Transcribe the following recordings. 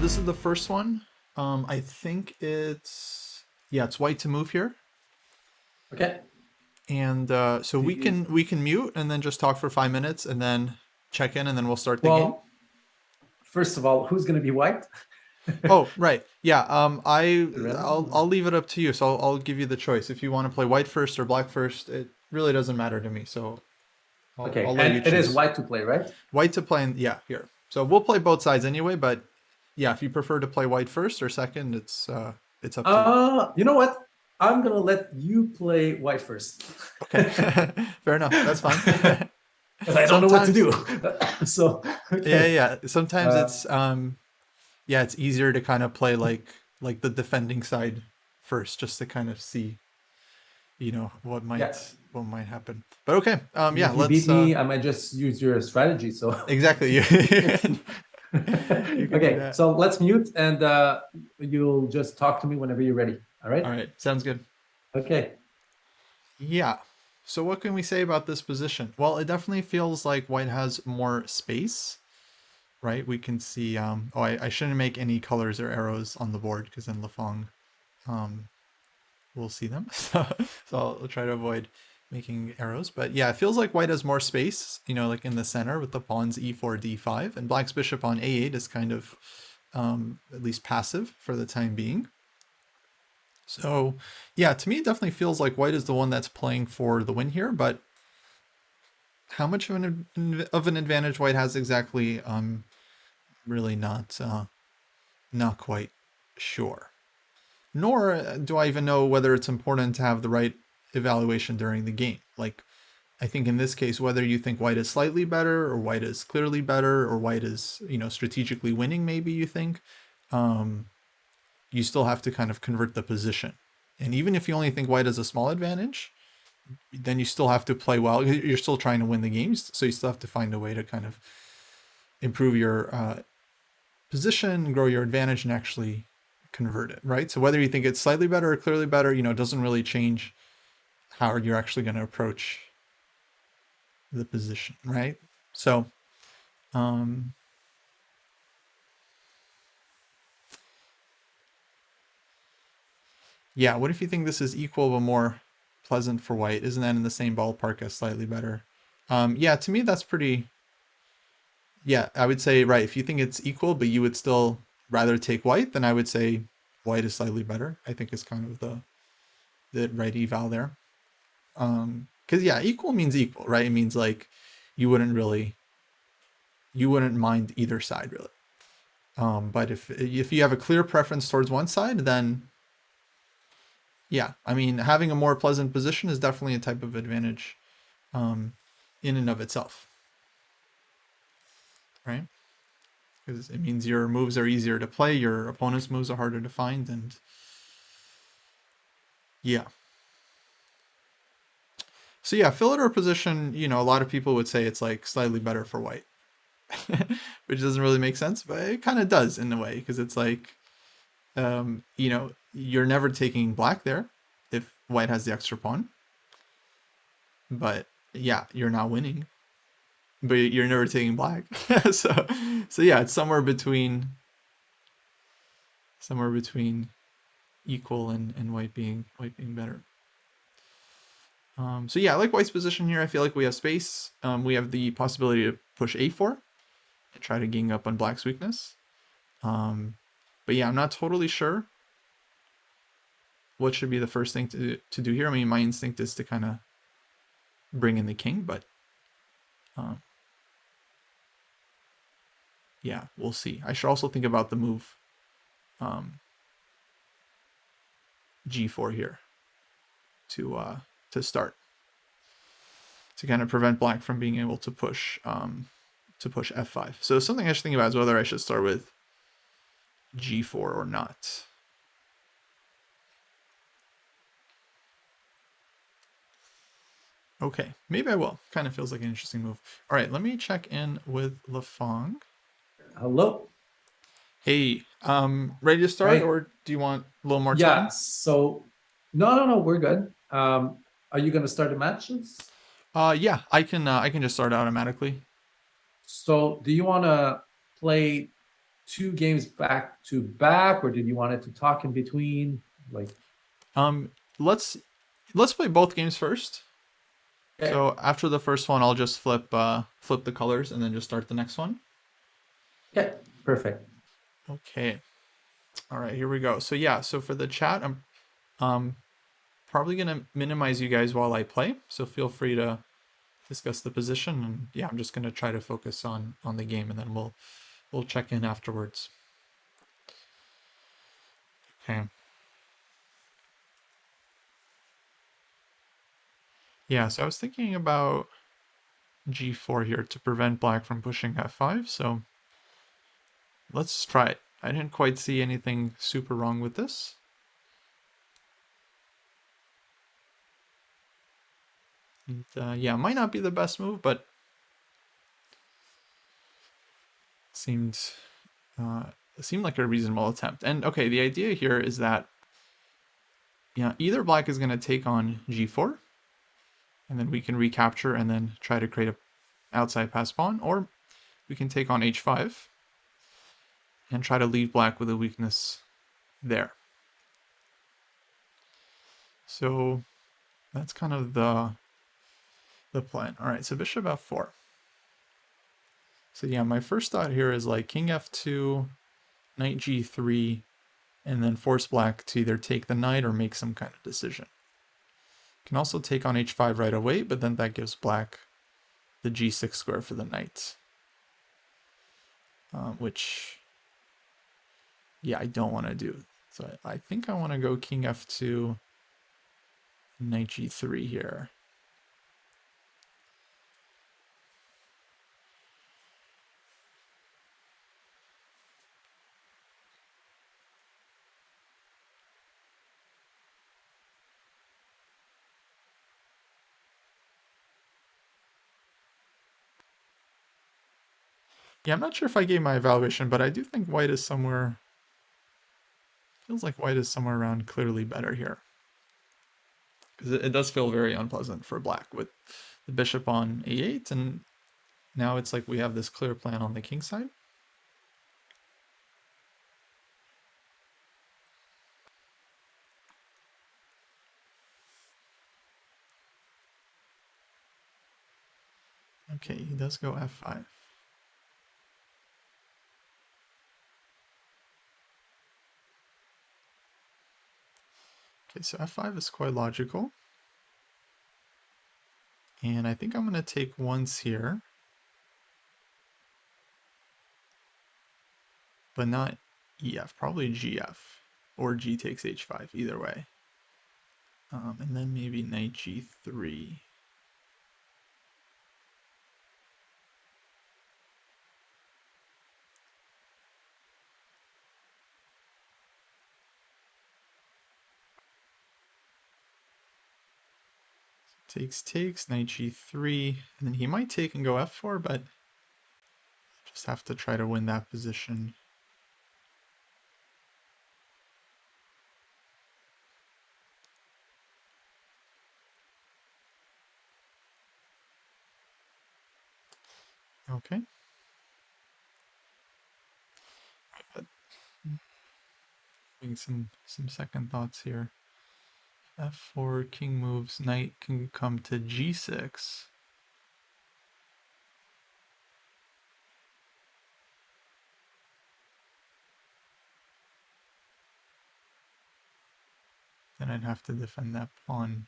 this is the first one. I think it's white to move here. Okay. And so Do we you, can mute and then just talk for 5 minutes and then check in and then we'll start the game. well, first of all, who's going to be white? Oh, right. Yeah. Random I'll leave it up to you. So I'll give you the choice. If you want to play white first or black first, it really doesn't matter to me. So Okay, I'll let you and it is choose. white to play, right? White to play, yeah, here. So we'll play both sides anyway, but yeah, if you prefer to play white first or second, it's up to you. You know what? I'm gonna let you play white first. Okay. Fair enough. That's fine. Because I don't know what to do. So okay. Yeah. Sometimes Uh, it's easier to kind of play like the defending side first, just to kind of see, what yeah. might happen. But okay. Yeah, If you beat let's me, I might just use your strategy. So exactly. You can do okay, that. so let's mute and you'll just talk to me whenever you're ready. All All right? right. Sounds good. Okay. Yeah. So what can we say about this position? Well, it definitely feels like white has more space, right? We can see, I shouldn't make any colors or arrows on the board because then Lefong will see them. So I'll try to avoid making arrows. But yeah, it feels like white has more space, like in the center with the pawns e4, d5. And black's bishop on a8 is kind of at least passive for the time being. So yeah, to me, it definitely feels like white is the one that's playing for the win here. But how much of an advantage white has exactly, really not quite sure. Nor do I even know whether it's important to have the right evaluation during the game. Like, I think in this case, whether you think white is slightly better or white is clearly better or white is, strategically winning, maybe you think, you still have to kind of convert the position. And even if you only think white has a small advantage, then you still have to play well. You're still trying to win the games, so you still have to find a way to kind of improve your position, grow your advantage, and actually convert it, right? So whether you think it's slightly better or clearly better, it doesn't really change how you're actually going to approach the position, right? So, yeah, what if you think this is equal but more pleasant for white? Isn't that in the same ballpark as slightly better? Yeah, to me, that's pretty, yeah, I would say, right, if you think it's equal, but you would still rather take white, then I would say white is slightly better. I think is kind of the right eval there. Because yeah, equal means equal, right? It means like you wouldn't mind either side really. But if you have a clear preference towards one side, then yeah, I mean, having a more pleasant position is definitely a type of advantage in and of itself, right? Because it means your moves are easier to play, your opponent's moves are harder to find, and yeah. So yeah, Philidor position, a lot of people would say it's like slightly better for white, which doesn't really make sense, but it kind of does in a way, because it's like, you're never taking black there if white has the extra pawn. But yeah, you're not winning, but you're never taking black. so yeah, it's somewhere between equal and white being better. So yeah, I like white's position here. I feel like we have space. We have the possibility to push a4 and try to gang up on black's weakness. But yeah, I'm not totally sure what should be the first thing to do here. I mean, my instinct is to kind of bring in the king, but yeah, we'll see. I should also think about the move g4 here to start, to kind of prevent black from being able to push f5. So something I should think about is whether I should start with g4 or not. Okay, maybe I will. Kind of feels like an interesting move. All right, let me check in with Lefong. Hello. Hey, ready to start, or do you want a little more time? Yeah. So, no, we're good. Are you gonna start the matches? Yeah, I can just start automatically. So, do you want to play two games back to back, or did you want it to talk in between? Like, Um, let's play both games first. okay, So after the first one, I'll just flip the colors and then just start the next one. okay, perfect. Okay. All right, here we go. So yeah, so for the chat, I'm um probably gonna minimize you guys while I play. So feel free to discuss the position, and yeah, I'm just gonna try to focus on the game, and then we'll check in afterwards. Okay. Yeah, so I was thinking about g4 here to prevent black from pushing f5, so let's try it. I didn't quite see anything super wrong with this. And, yeah, might not be the best move, but seemed uh, seemed like a reasonable attempt. And okay, the idea here is that either black is going to take on g4, and then we can recapture and then try to create a outside pass pawn, or we can take on h5 and try to leave black with a weakness there. So that's kind of the plan. All right, so bishop f4. So yeah, my first thought here is like king f2, knight g3, and then force black to either take the knight or make some kind of decision. Can also take on h5 right away, but then that gives black the g6 square for the knight. Which, yeah, I don't want to do. So I think I want to go king f2, knight g3 here. Yeah, I'm not sure if I gave my evaluation, but I do think white is somewhere, feels like white is somewhere around clearly better here. Because it does feel very unpleasant for black with the bishop on a8, and now it's like we have this clear plan on the king side. Okay, he does go f5. Okay, so f5 is quite logical. And I think I'm going to take once here, but not ef, probably gf, or g takes h5, either way. And then maybe knight g3. Takes, knight g3, and then he might take and go f4, but just have to try to win that position. Okay. But having some second thoughts here. f4, king moves, knight can come to g6. Then I'd have to defend that pawn.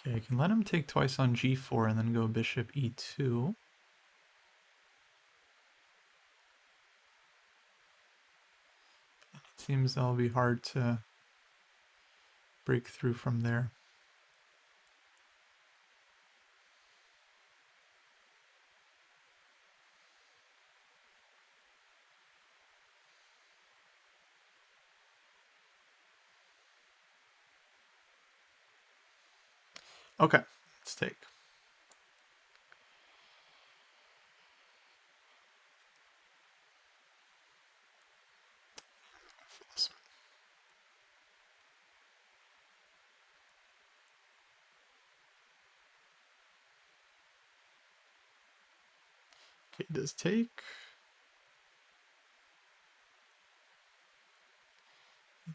Okay, I can let him take twice on g4 and then go bishop e2. It seems that'll be hard to break through from there. Okay, let's take. Okay, does take.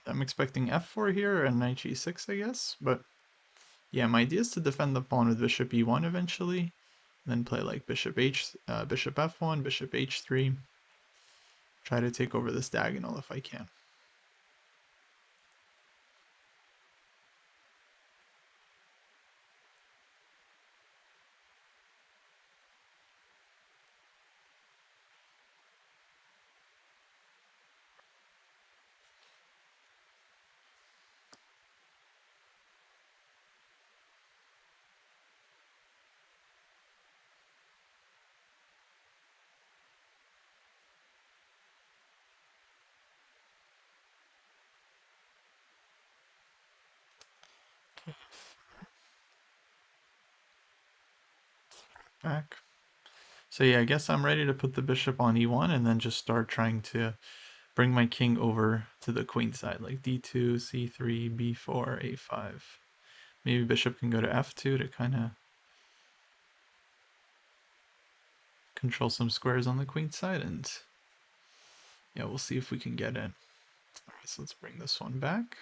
I'm expecting f4 here and knight g6, I guess. But yeah, my idea is to defend the pawn with bishop e1 eventually. Then play like bishop f1, bishop h3. Try to take over this diagonal if I can. Back. So yeah, I guess I'm ready to put the bishop on e1 and then just start trying to bring my king over to the queen side, like d2, c3, b4, a5. Maybe bishop can go to f2 to kind of control some squares on the queen side, and yeah, we'll see if we can get in. All right, so let's bring this one back.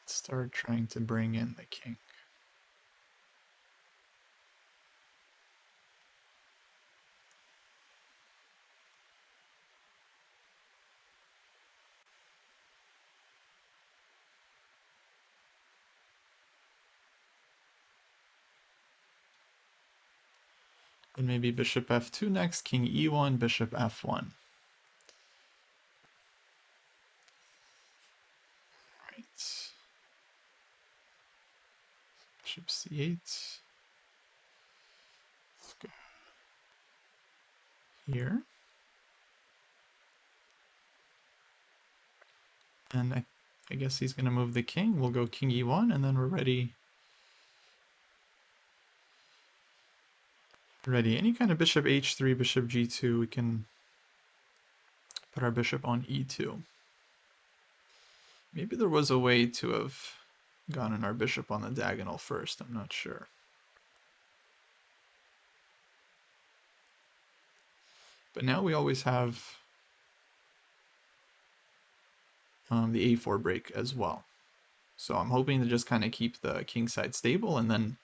Let's start trying to bring in the king. And maybe bishop f2 next, king e1, bishop f1. Right. Bishop c8. Let's go here. And I guess he's going to move the king. We'll go king e1, and then we're ready. Ready. Any kind of bishop h3, bishop g2, we can put our bishop on e2. Maybe there was a way to have gotten our bishop on the diagonal first. I'm not sure. But now we always have the a4 break as well. So I'm hoping to just kind of keep the king side stable and then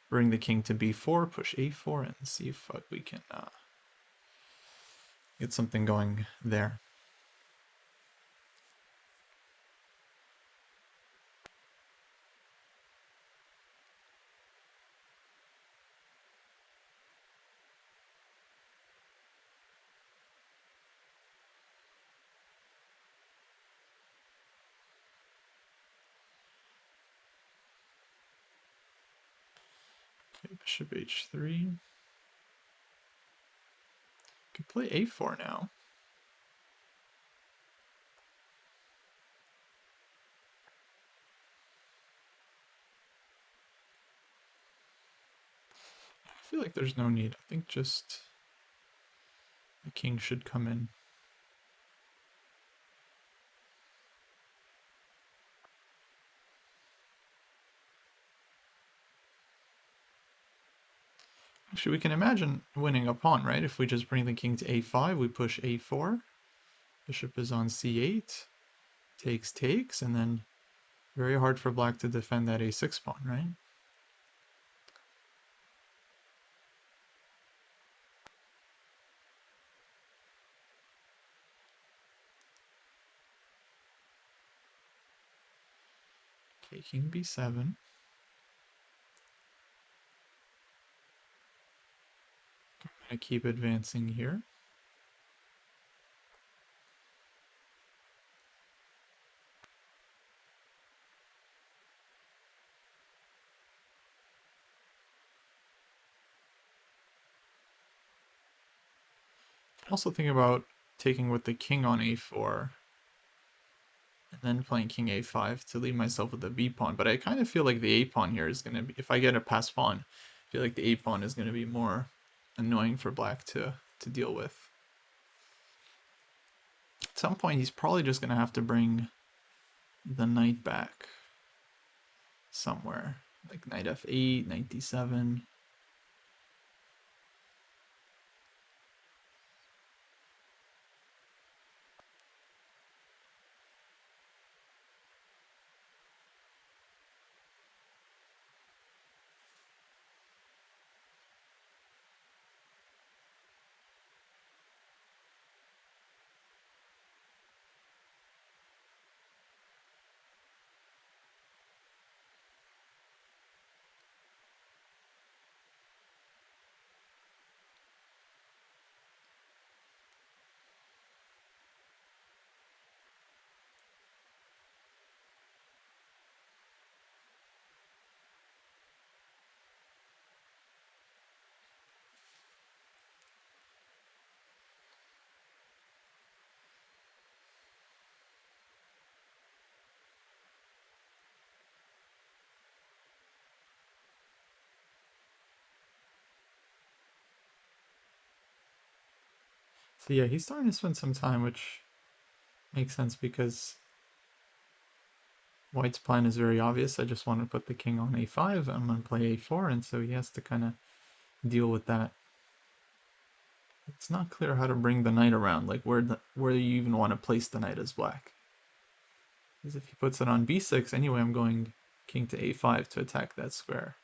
bring the king to b4, push a4, and see if we can get something going there. Okay, bishop h3. Could play a4 now. I feel like there's no need. I think just the king should come in. Actually, we can imagine winning a pawn, right? If we just bring the king to a5, we push a4. Bishop is on c8. Takes, and then very hard for black to defend that a6 pawn, right? Okay, king b7. I keep advancing here. Also thinking about taking with the king on a4 and then playing king a5 to leave myself with the b pawn. But I kind of feel like the a pawn here is going to be, if I get a pass pawn, I feel like the a pawn is going to be more annoying for black to deal with. At some point, he's probably just going to have to bring the knight back somewhere. Like knight f8, knight d7. So yeah, he's starting to spend some time, which makes sense because White's plan is very obvious. I just want to put the king on a5. I'm going to play a4, and so he has to kind of deal with that. It's not clear how to bring the knight around, like where you even want to place the knight as black. Because if he puts it on b6, anyway, I'm going king to a5 to attack that square.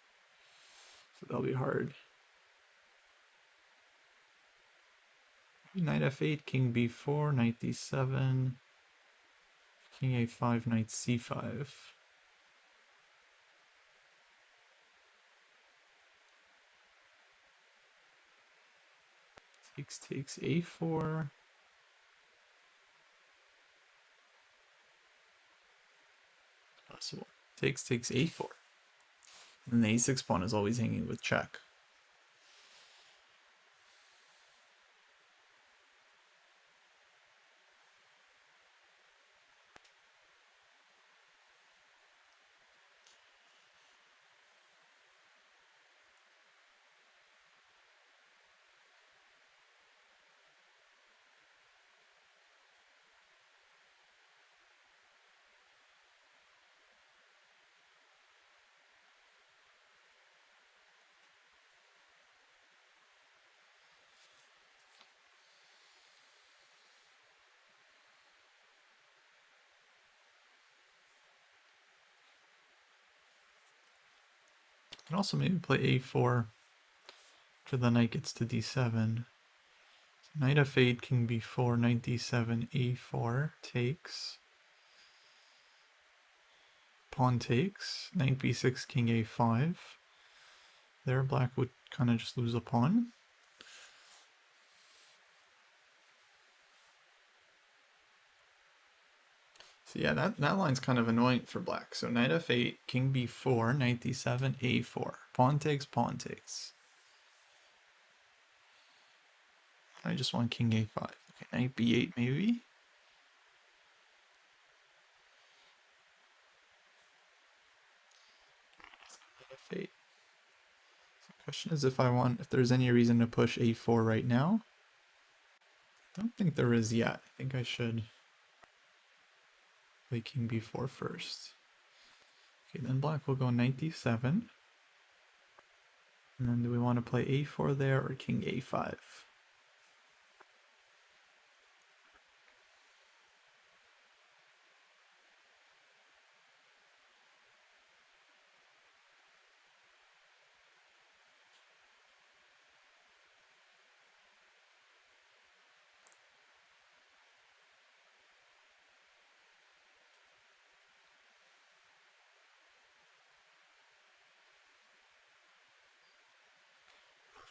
So that'll be hard. Knight f8, king b4, knight d7, king a5, knight c5. Takes a4. Possible. Takes a4. And the a6 pawn is always hanging with check. Can also maybe play a4 after the knight gets to d7. So knight f8, king b4, knight d7, a4 takes. Pawn takes. Knight b6, king a5. There, black would kind of just lose a pawn. So yeah, that line's kind of annoying for black. So knight f8, king b4, knight d7, a4. Pawn takes, pawn takes. I just want king a5. Okay, knight b8 maybe. Knight f8. So the question is if there's any reason to push a4 right now. I don't think there is yet. I think I should play king b4 first. Okay, then black will go knight d7. And then do we want to play a4 there or king a5?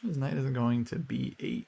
His knight is going to b8.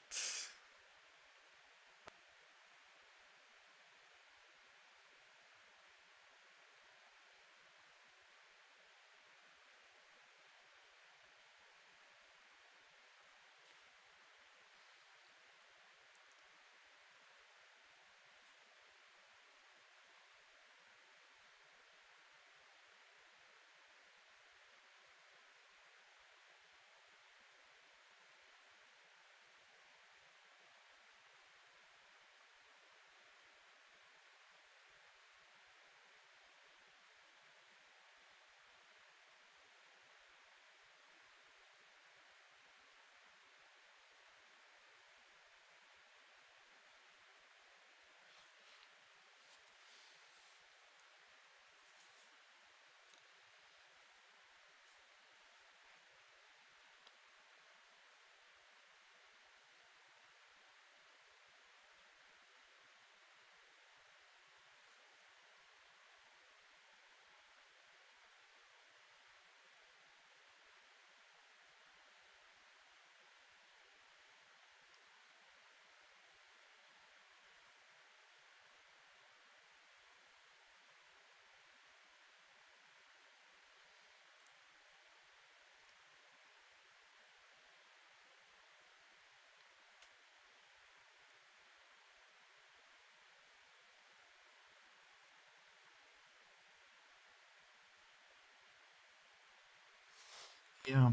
Yeah,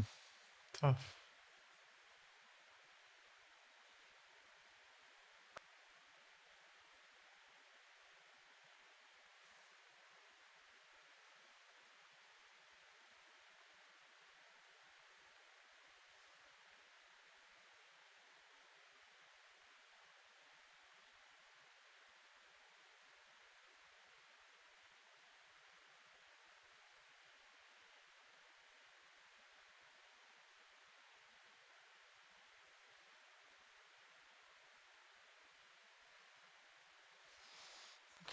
tough.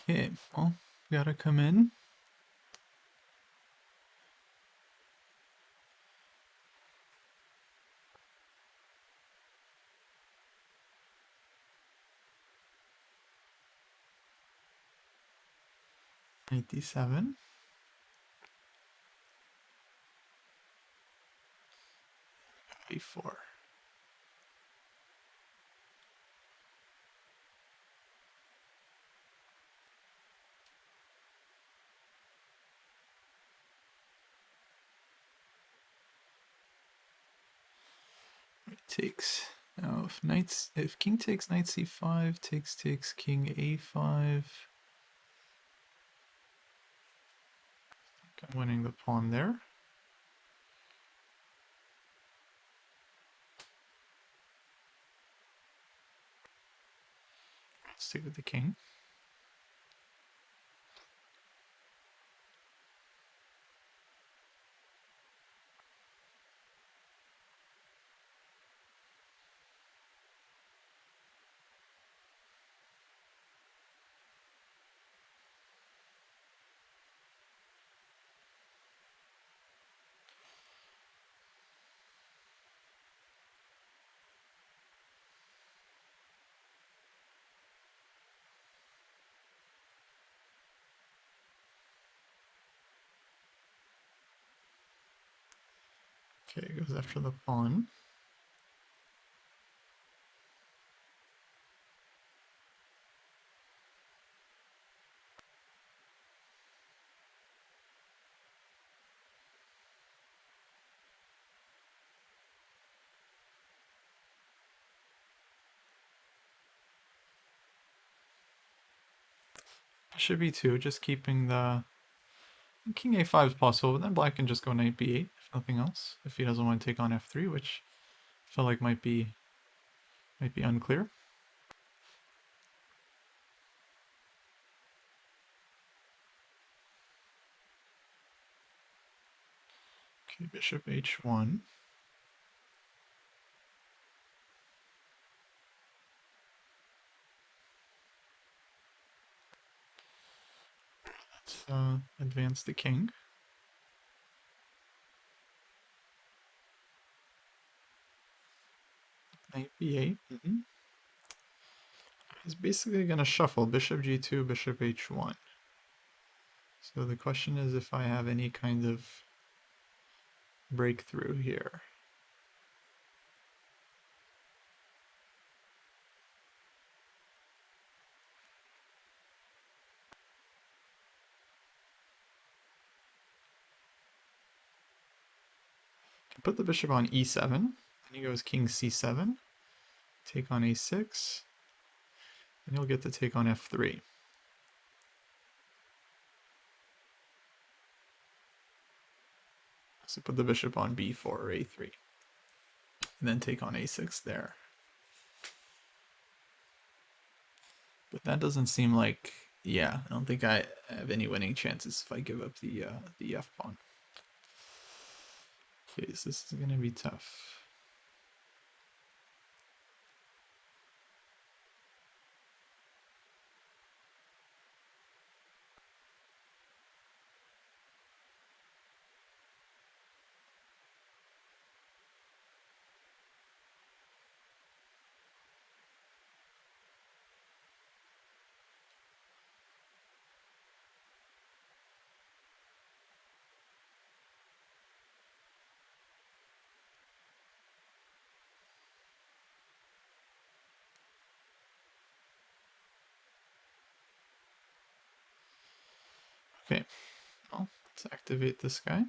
Okay, well, gotta come in. Knight d7. a4. It takes. Now, if king takes knight c5, takes king a5. I'm winning the pawn there. Stick with the king. Okay, it goes after the pawn. Bishop e2, just keeping the king a5 is possible, but then black can just go knight b8 if nothing else. If he doesn't want to take on f3, which I feel like might be unclear. Okay, bishop h1. Let's advance the king. Knight b8. He's basically going to shuffle bishop g2, bishop h1. So the question is if I have any kind of breakthrough here. Put the bishop on e7. Then he goes king c7. Take on a6. And he'll get to take on f3. So put the bishop on b4 or a3. And then take on a6 there. But that doesn't seem like... Yeah, I don't think I have any winning chances if I give up the f pawn. Okay, so this is going to be tough. Okay, well, let's activate this guy.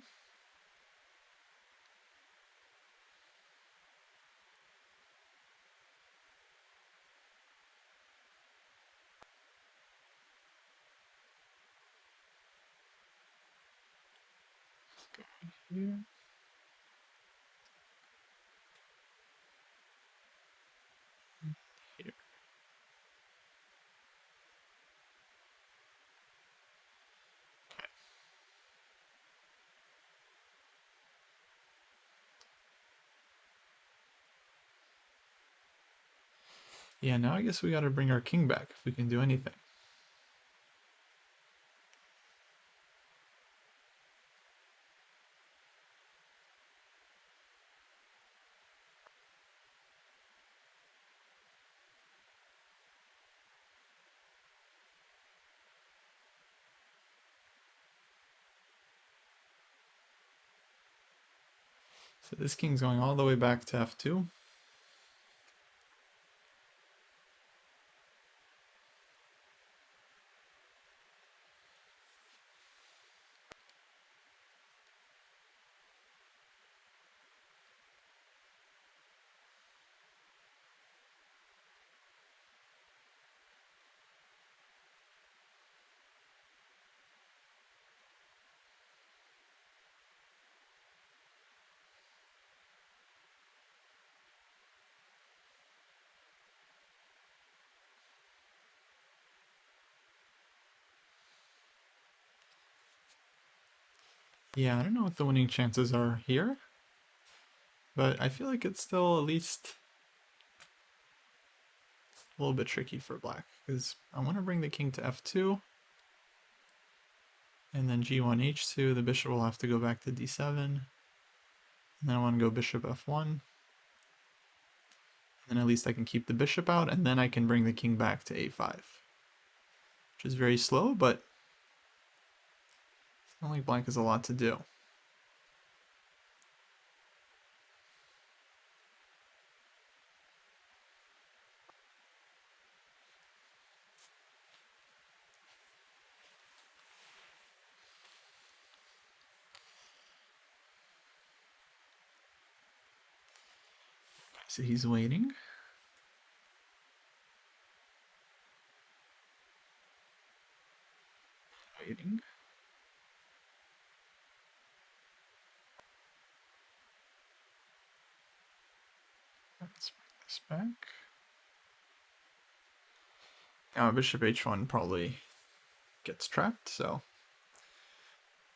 Here. Here. Okay. Yeah, now I guess we gotta bring our king back if we can do anything. So this king's going all the way back to f2. Yeah, I don't know what the winning chances are here, but I feel like it's still at least a little bit tricky for black, because I want to bring the king to f2, and then g1, h2, the bishop will have to go back to d7, and then I want to go bishop f1, and then at least I can keep the bishop out, and then I can bring the king back to a5, which is very slow, but it's not like black has a lot to do. So he's waiting. Waiting. Let's bring this back. Now bishop h1 probably gets trapped, so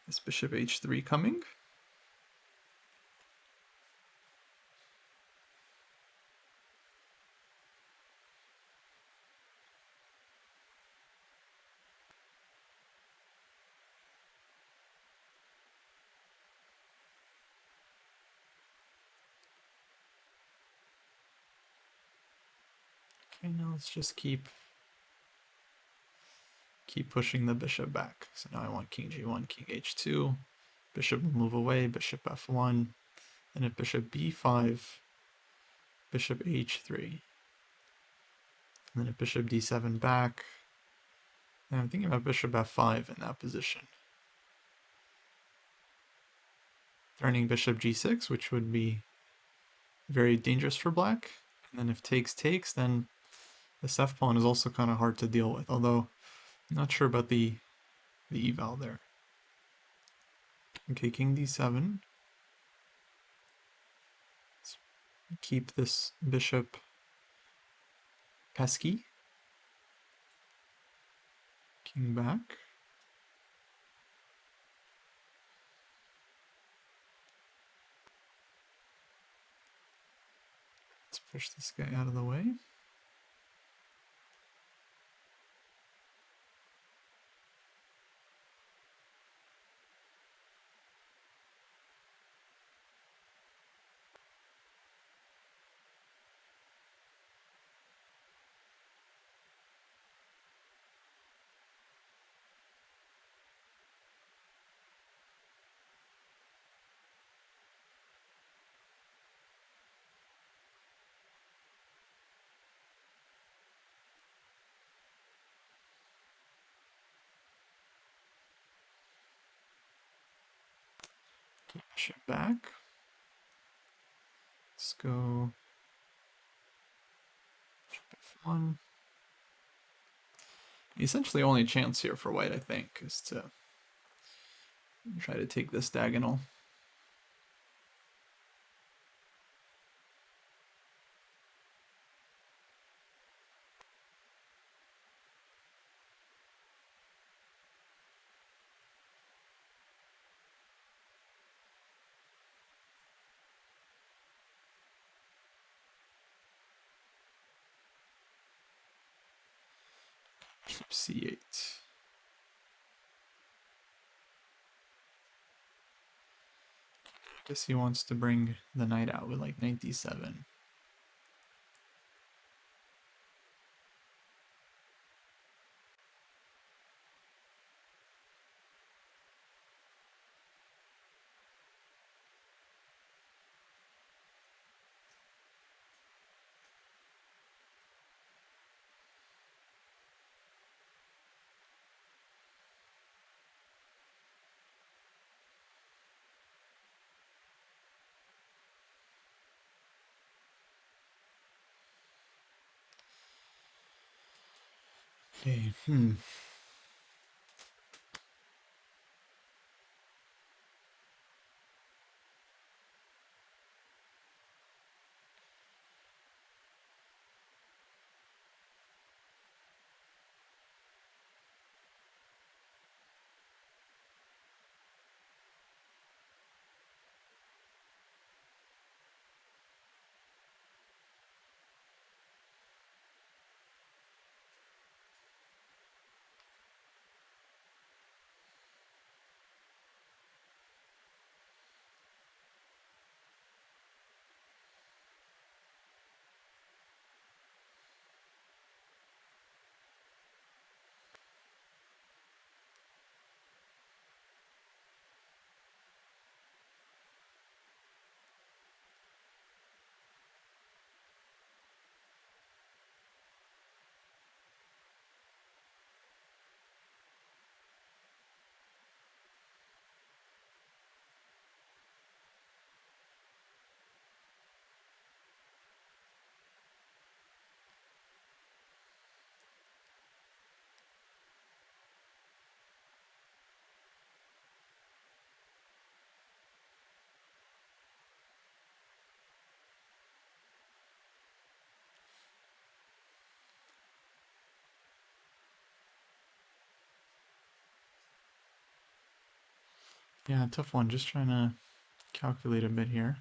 is bishop h3 coming? Okay, now let's just keep pushing the bishop back. So now I want king g1, king h2, bishop will move away, bishop f1, and if bishop b5, bishop h3. And then if bishop d7 back, and I'm thinking about bishop f5 in that position. Threatening bishop g6, which would be very dangerous for black. And then if takes takes, then this f pawn is also kind of hard to deal with, although I'm not sure about the eval there. Okay, king d7. Let's keep this bishop pesky. King back. Let's push this guy out of the way. Bishop back. Let's go bishop f1. The essentially only chance here for white, I think, is to try to take this diagonal. c8. I guess he wants to bring the knight out with like knight d7. Okay, yeah, tough one. Just trying to calculate a bit here.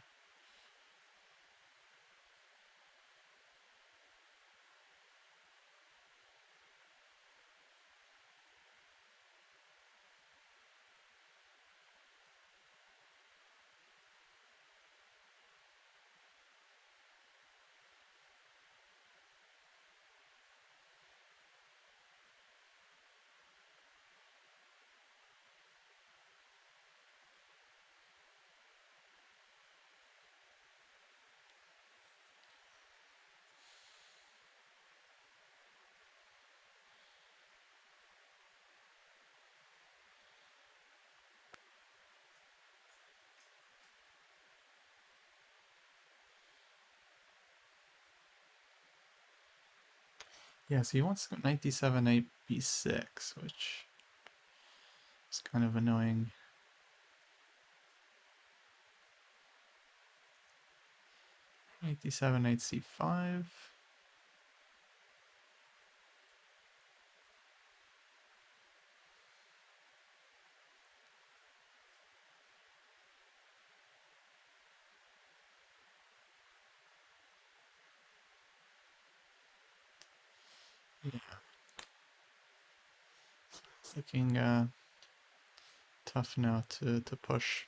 Yeah, so he wants to go knight d7, knight b6, which is kind of annoying. Knight d7, knight c5. Yeah, it's looking tough now to push.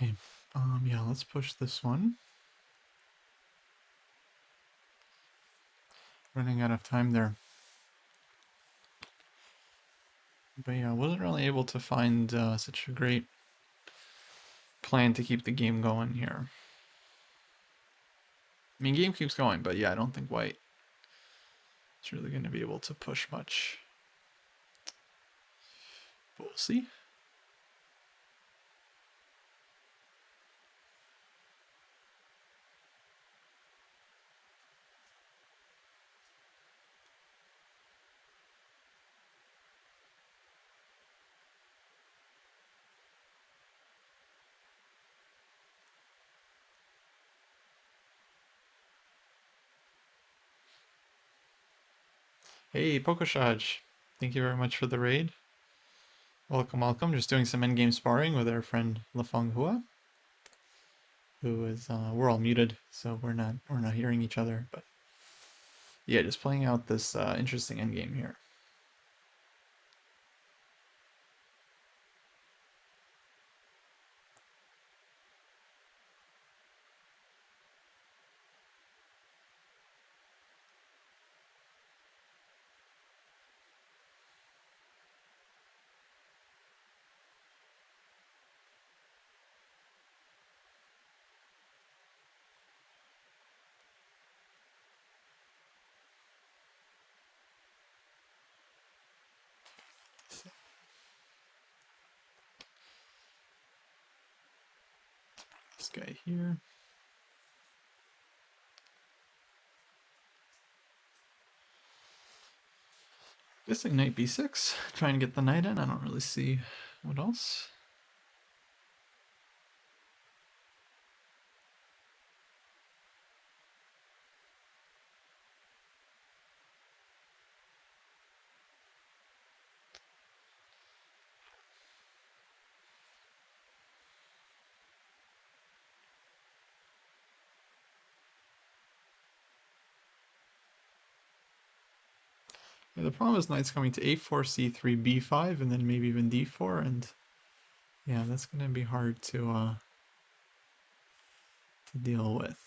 Okay, yeah, let's push this one. Running out of time there. But yeah, I wasn't really able to find such a great plan to keep the game going here. I mean, game keeps going, but yeah, I don't think white is really going to be able to push much. But we'll see. Hey, Pokoshaj. Thank you very much for the raid. Welcome, welcome. Just doing some endgame sparring with our friend Lefong Hua, who is we're all muted, so we're not hearing each other. But yeah, just playing out this interesting endgame here. This guy here. Guessing knight b6. Try and get the knight in. I don't really see what else. Yeah, the problem is knight's coming to a4, c3, b5, and then maybe even d4, and yeah, that's gonna be hard to deal with.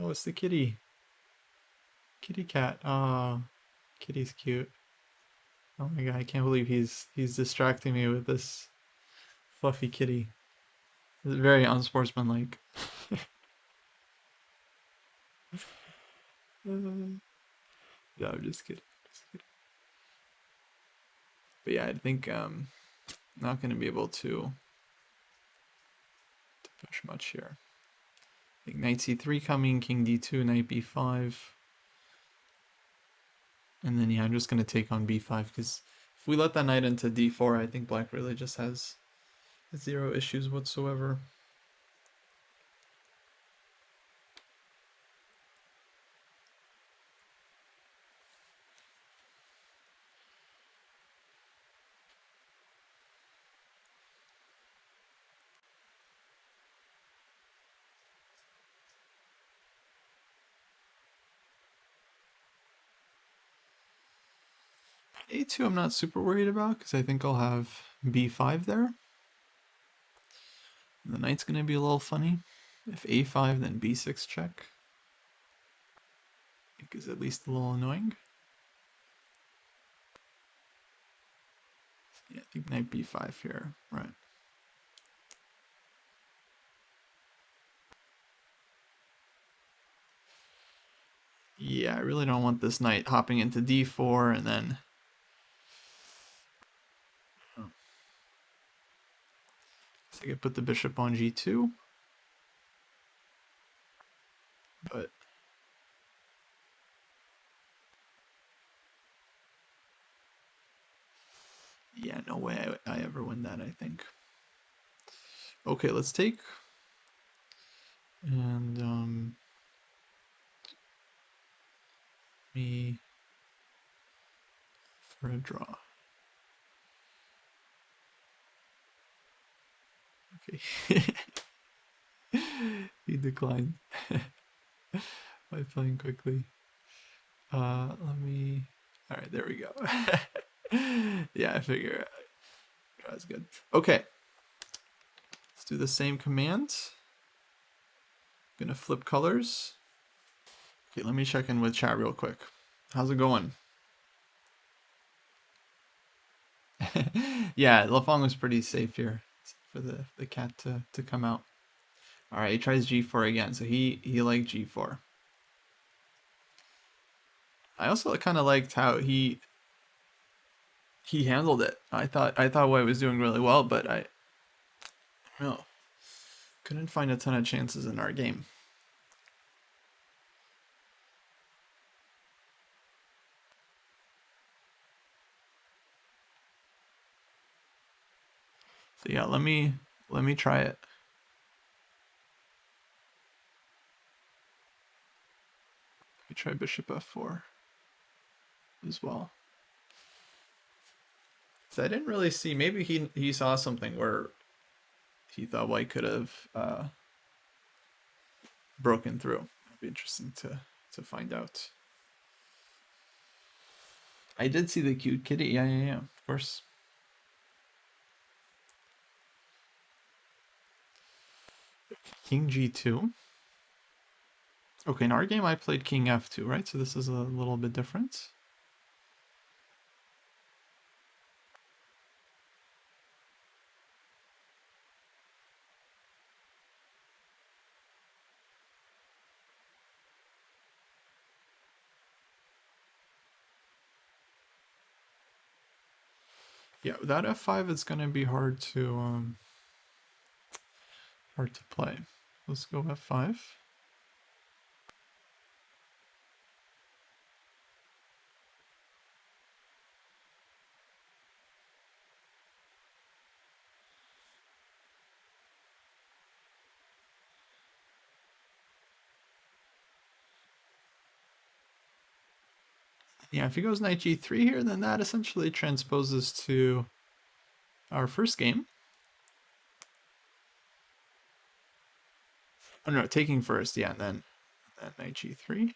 Oh, it's the kitty. Kitty cat. Ah, kitty's cute. Oh my god, I can't believe he's distracting me with this fluffy kitty. It's very unsportsmanlike. No, I'm just kidding. Just kidding. But yeah, I think not gonna be able to push much here. I think knight c3 coming, king d2, knight b5. And then yeah, I'm just gonna take on b5 because if we let that knight into d4, I think black really just has zero issues whatsoever. a2 I'm not super worried about because I think I'll have b5 there. The knight's going to be a little funny. If a5, then b6 check. I think is at least a little annoying. Yeah, I think knight b5 here, right. Yeah, I really don't want this knight hopping into d4 and then... Oh. So I could put the bishop on g2. But... yeah, no way I ever win that, I think. Okay, let's take... And, me... for a draw. Okay. He declined by playing quickly. Let me... Alright, there we go. Yeah, I figure that's good. Okay, let's do the same command. Gonna flip colors. Okay, let me check in with chat real quick. How's it going? Yeah, Lefong was pretty safe here for the cat to come out. All right, he tries G4 again, so he liked G4. I also kind of liked how he handled it. I thought White was doing really well, but I no couldn't find a ton of chances in our game. So yeah, let me try it. Let me try Bishop F4 as well. So I didn't really see. Maybe he saw something where he thought White could have broken through. It'd be interesting to find out. I did see the cute kitty. Yeah, of course. King G2. Okay, in our game I played King F2, right? So this is a little bit different. Yeah, without F5 it's gonna be hard to play. Let's go F5. Yeah, if he goes knight G3 here, then that essentially transposes to our first game. Oh no, taking first, yeah, and then knight G3.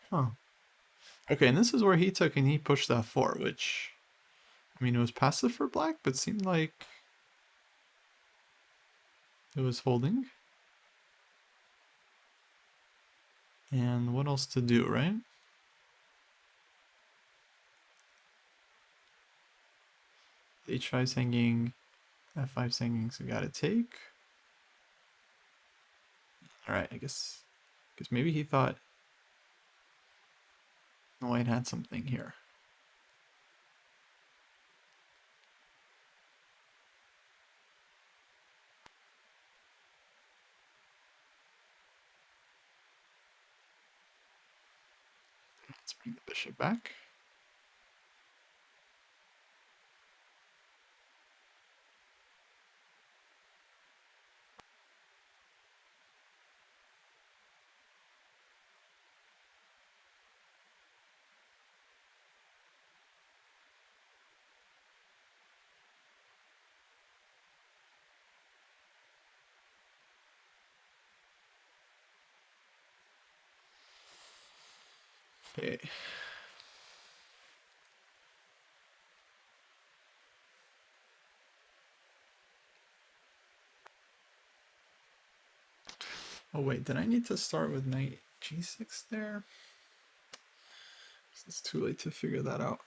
Huh. Okay, and this is where he took and he pushed F4, which, I mean, it was passive for black, but seemed like it was holding. And what else to do, right? H5's hanging, F5's hanging, so we gotta take. Alright, I guess maybe he thought White had something here. Let's bring the bishop back. Okay. Oh wait, did I need to start with knight G6 there? It's too late to figure that out.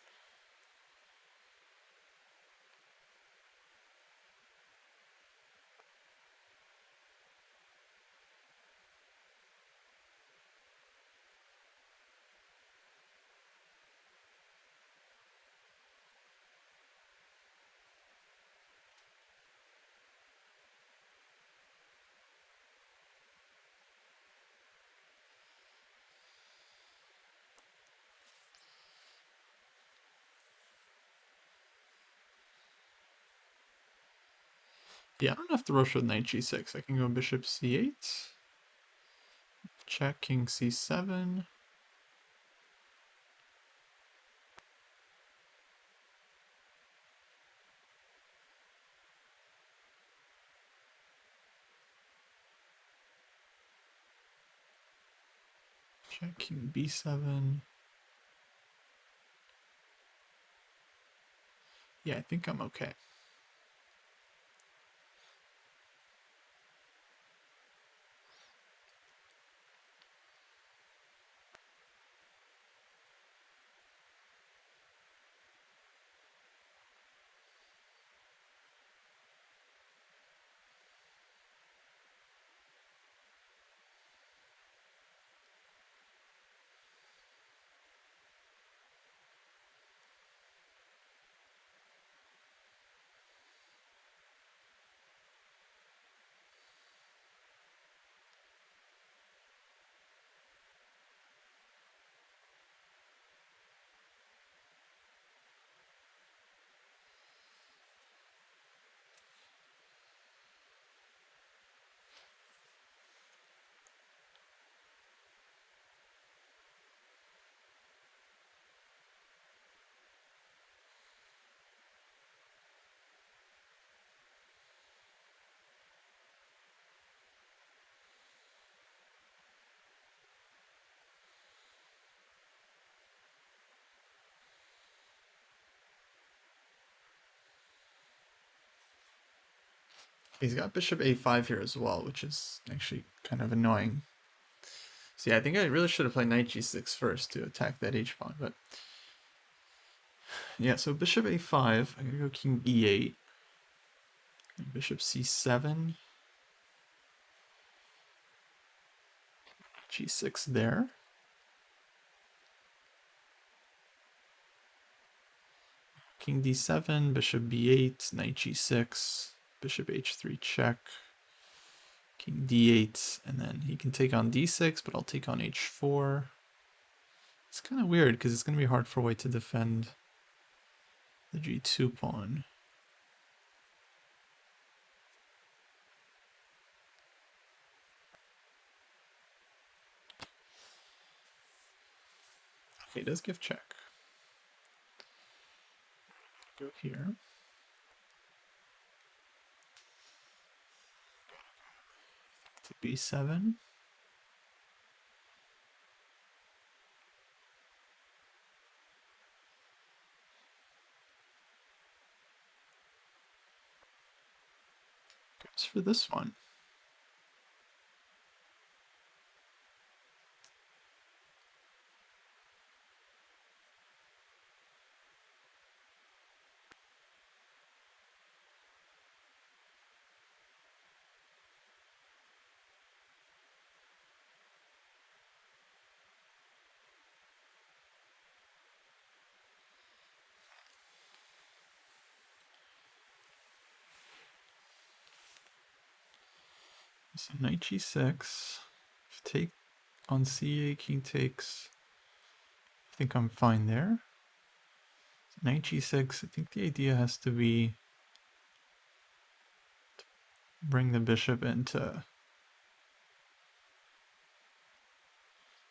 Yeah, I don't have to rush with knight G6. I can go bishop C8. Check, king C7. Check king b7. Yeah, I think I'm okay. He's got bishop a5 here as well, which is actually kind of annoying. So yeah, I think I really should have played knight g6 first to attack that h-pawn, but yeah, so bishop a5, I'm gonna go king e8, bishop c7, g6 there. King d7, bishop b8, knight g6, bishop h3 check, king d8, and then he can take on d6, but I'll take on h4. It's kind of weird because it's going to be hard for white to defend the g2 pawn. Okay, it does give check. Go here. To b7. Goes for this one. So knight g6. Take on c8, king takes. I think I'm fine there. So knight g6, I think the idea has to be to bring the bishop into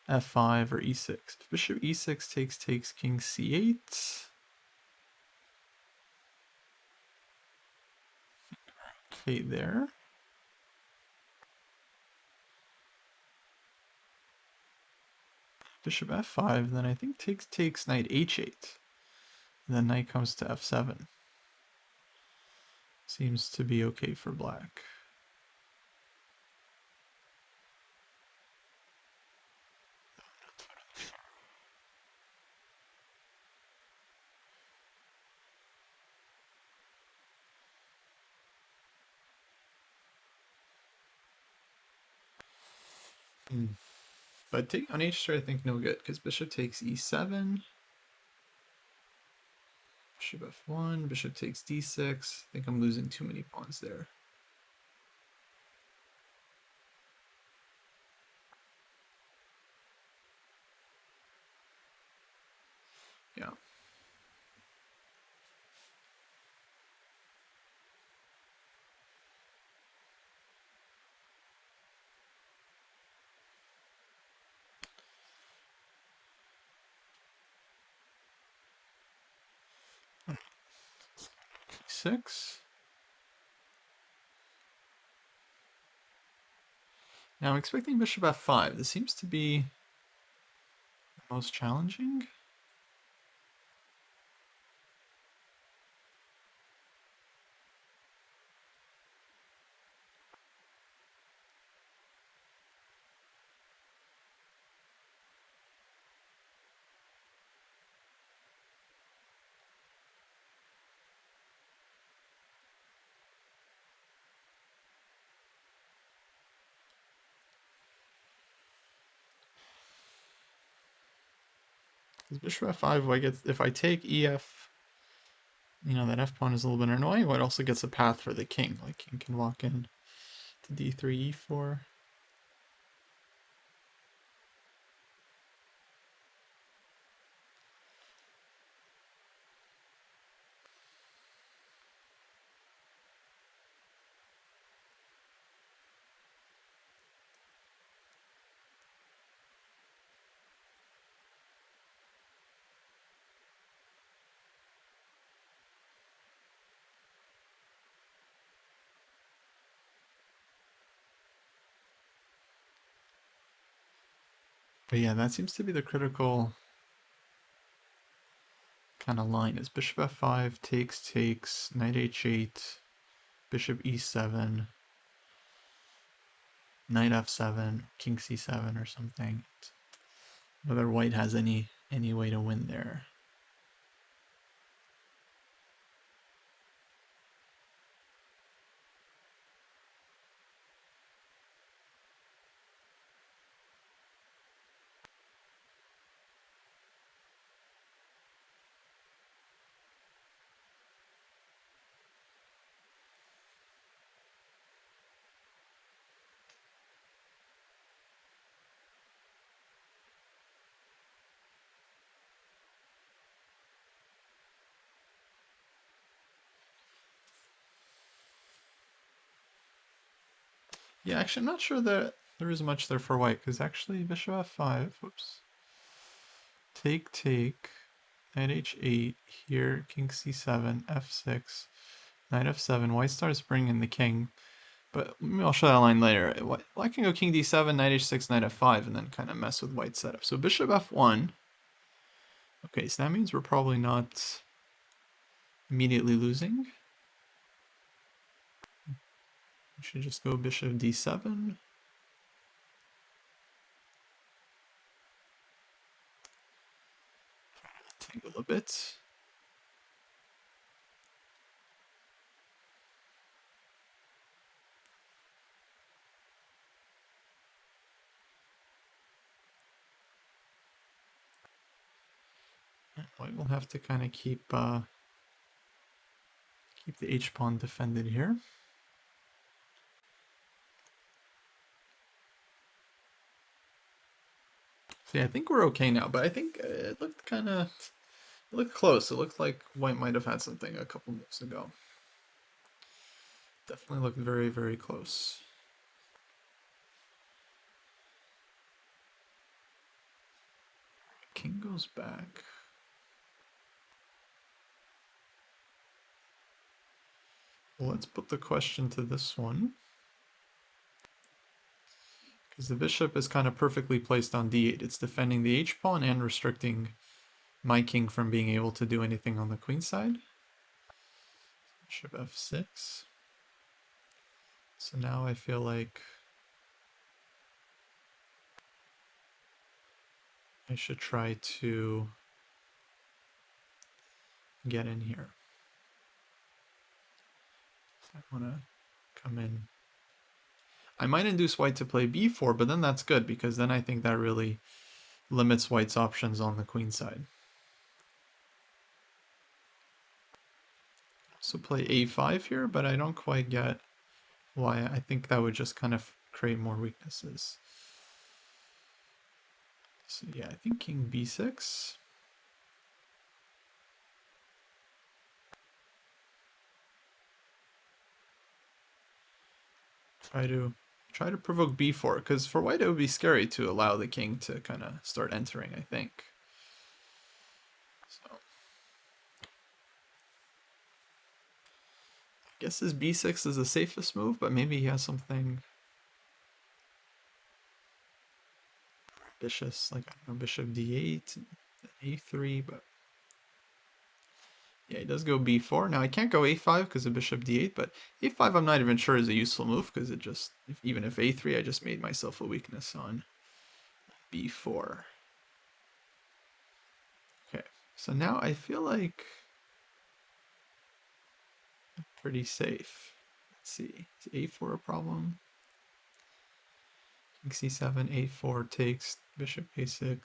f5 or e6. If bishop e6 takes king c8. Okay, there. Bishop f5, then I think takes knight h8. And then knight comes to f7. Seems to be okay for black. But take on h3, I think no good, because bishop takes e7. Bishop f1, bishop takes d6. I think I'm losing too many pawns there. Yeah. E6. Now I'm expecting bishop f5. This seems to be most challenging. Because bishop f5, if I take ef, that f pawn is a little bit annoying. White also gets a path for the king. Like king can walk in to d3, e4. But yeah, that seems to be the critical kind of line is bishop f5, takes, knight h8, bishop e7, knight f7, king c7 or something. Whether white has any way to win there. Yeah, actually, I'm not sure that there is much there for white, because actually bishop f5, whoops. Take, knight h8, here, king c7, f6, knight f7, white starts bringing the king, but maybe I'll show that line later. I can go king d7, knight h6, knight f5, and then kind of mess with white's setup. So bishop f1, okay, so that means we're probably not immediately losing. We should just go bishop d7. Tangle a bit. White will have to kind of keep the h pawn defended here. So yeah, I think we're okay now, but I think it looked close. It looked like white might have had something a couple moves ago. Definitely looked very, very close. King goes back. Well, let's put the question to this one. Because the bishop is kind of perfectly placed on d8. It's defending the h-pawn and restricting my king from being able to do anything on the queen side. Bishop f6. So now I feel like I should try to get in here. So I want to come in. I might induce white to play b4, but then that's good because then I think that really limits white's options on the queen side. So play a5 here, but I don't quite get why. I think that would just kind of create more weaknesses. So yeah, I think king b6. Try to provoke b4, because for white it would be scary to allow the king to kind of start entering, I think. So I guess his b6 is the safest move, but maybe he has something. ambitious, like, I don't know, bishop d8, and a3, but yeah, he does go b4. Now I can't go a5 because of bishop d8, but a5 I'm not even sure is a useful move because it just, even if a3, I just made myself a weakness on b4. Okay, so now I feel like I'm pretty safe. Let's see, is a4 a problem? King c7, a4 takes, bishop a6,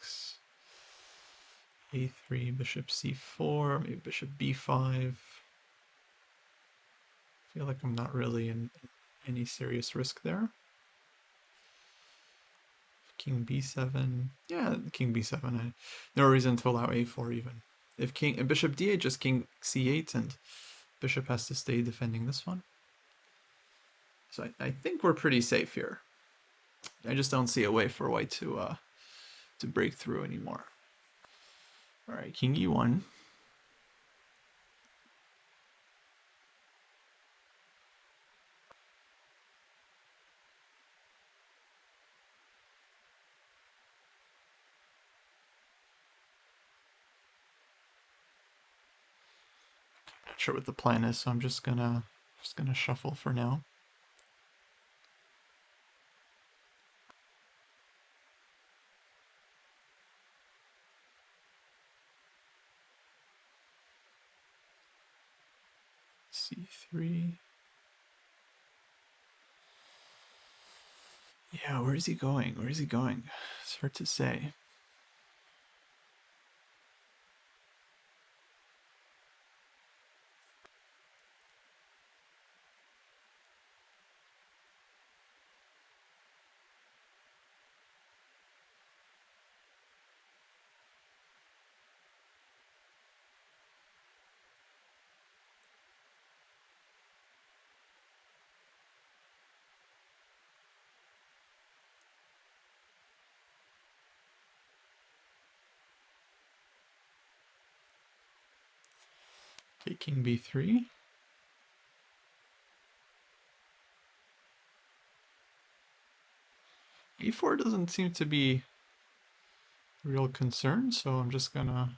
a3, bishop c4, maybe bishop b5. I feel like I'm not really in any serious risk there. King b7, yeah, king b7. No reason to allow a4 even. If king and bishop d8, just king c8, and bishop has to stay defending this one. So I think we're pretty safe here. I just don't see a way for white to break through anymore. All right, king e1. Not sure what the plan is, so I'm just gonna shuffle for now. c3. Yeah, where is he going? Where is he going? It's hard to say. Okay, king b3. e4 doesn't seem to be a real concern, so I'm just gonna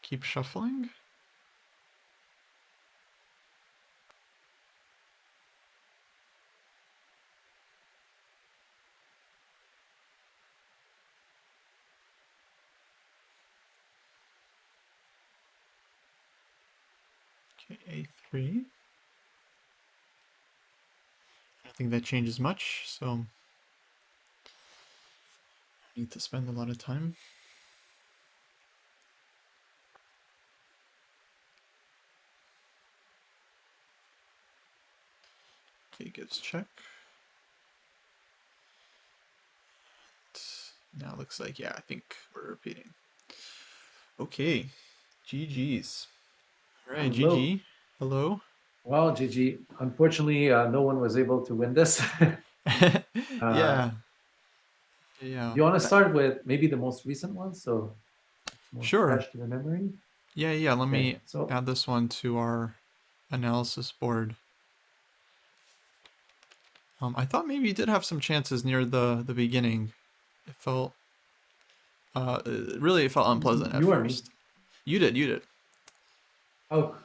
keep shuffling. Okay, a3. I don't think that changes much, so I need to spend a lot of time. Okay, gives check. Now it looks like, yeah, I think we're repeating. Okay, GG's. All right, Hello. GG. Hello. Well, GG. Unfortunately, no one was able to win this. uh, Yeah. Yeah. you want to start with maybe the most recent one, so it's more Sure. fresh to the memory? Yeah, yeah. Let Okay, me so add this one to our analysis board. I thought maybe you did have some chances near the beginning. It felt really it felt unpleasant at you or me? first. You did, you did. Oh,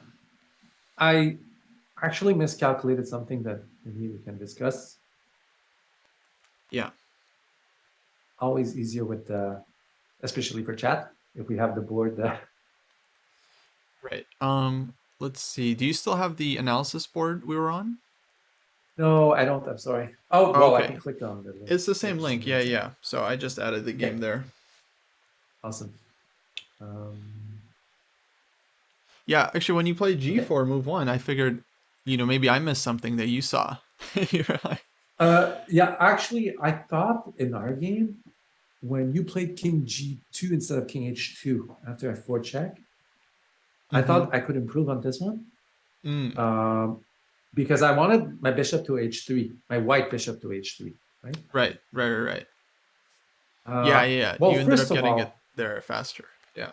I actually miscalculated something that maybe we can discuss. Yeah. Always easier with the, especially for chat, if we have the board. Right. Let's see. Do you still have the analysis board we were on? No, I don't. I'm sorry. Oh, Oh, well, I okay. can click on the link. It's the Yeah, same just give link. me Yeah, one second. yeah. So I just added the game Okay, there. awesome. Yeah, actually, when you played Okay. G4 move one, I figured, maybe I missed something that you saw. You're like, Yeah, actually, I thought in our game, when you played King G2 instead of King H2 after a 4 check, I mm-hmm. thought I could improve on this one. Mm. Because I wanted my bishop to H3, my white bishop to H3, right? Right, right, right, right. Yeah, yeah, yeah. Well, You ended first up of getting it all, there faster. Yeah.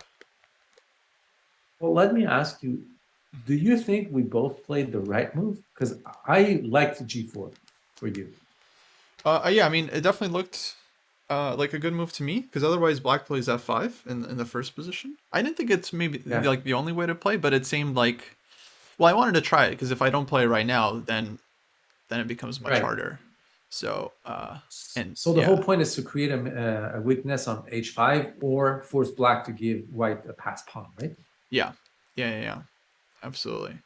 well, let me ask you, do you think we both played the right move? Because I liked G4 for you. Yeah, I mean, it definitely looked Like a good move to me, because otherwise black plays f5 in the first position. I didn't think it's maybe Yeah, like the only way to play, but it seemed like, well, I wanted to try it because if I don't play right now, then it becomes much right. harder. So and So the whole yeah, point is to create a weakness on h5 or force black to give white a pass pawn, right? yeah, yeah, absolutely.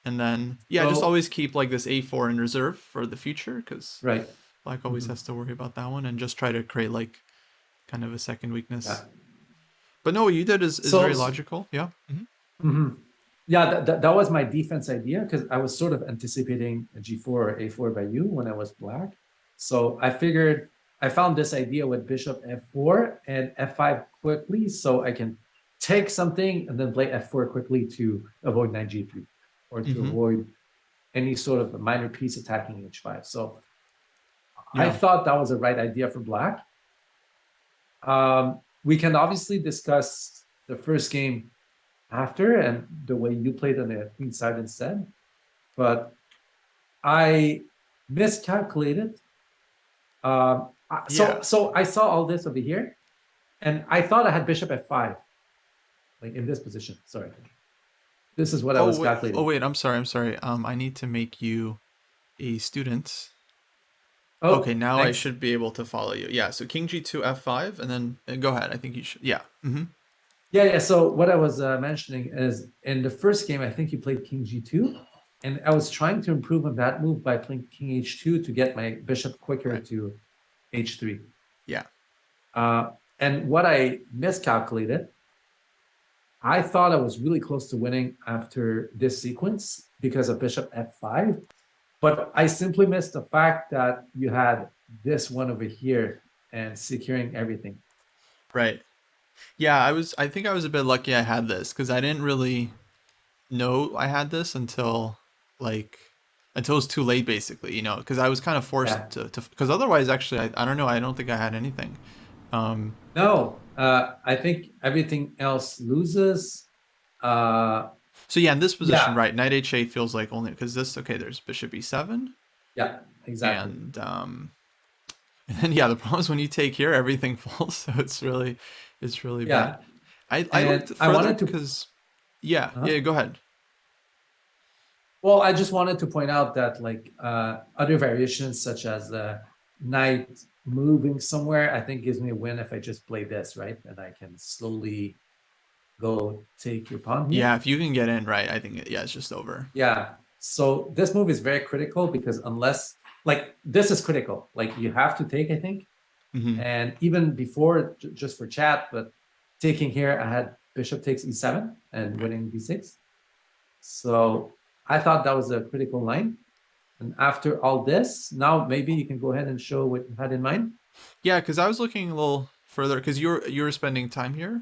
And then yeah, just So, always keep like this a4 in reserve for the future because right. black always Hmm. has to worry about that one, and just try to create like kind of a second weakness. Yeah. But no, what you did is So, very logical. Yeah. mhm. Yeah, that was my defense idea because I was sort of anticipating a g4 or a4 by you when I was black. So I figured I found this idea with bishop f4 and f5 quickly, so I can take something and then play f4 quickly to avoid knight g3 or to Mm-hmm. avoid any sort of minor piece attacking h5. So I Yeah. thought that was the right idea for black. We can obviously discuss the first game after and the way you played on the queen side instead. But I miscalculated. So Yeah. so I saw all this over here, and I thought I had bishop f5, like in this position. Sorry, this is what I Oh was wait. Oh calculating. wait. I'm sorry. I'm sorry. I need to make you a student. Okay, Oh, now I thanks. should be able to follow you. Yeah. So king g2 f5, and then go ahead. I think you should. Yeah. Mm-hmm. Yeah, yeah. So what I was mentioning is in the first game, I think you played king g2, and I was trying to improve on that move by playing king h2 to get my bishop quicker Right. to h3. Yeah. And what I miscalculated, I thought I was really close to winning after this sequence because of bishop f5, but I simply missed the fact that you had this one over here and securing everything. Right. Yeah. I was. I think I was a bit lucky. I had this because I didn't really know I had this like until it was too late, basically. Because I was kind of forced Yeah. to. Because otherwise, actually, I don't know. I don't think I had anything. Um. No, I think everything else loses. Uh, So yeah, in this position, yeah, right, knight h8 feels like only because this. Okay, there's bishop e7, yeah, exactly. and and then yeah, the problem is when you take here, everything falls. So it's really bad. Yeah, I looked and I further wanted to. because yeah, Uh-huh. yeah. Go ahead. Well, I just wanted to point out that like other variations such as knight moving somewhere, I think gives me a win if I just play this, right? And I can slowly go take your pawn here. Yeah, if you can get in, right, I think yeah, it's just over. Yeah. So this move is very critical because unless like this is critical, like you have to take, I think. Hmm. And even before, just for chat, but taking here, I had bishop takes e7 and Right. winning d6. So I thought that was a critical line. And after all this, now maybe you can go ahead and show what you had in mind. Yeah, because I was looking a little further because you're spending time here,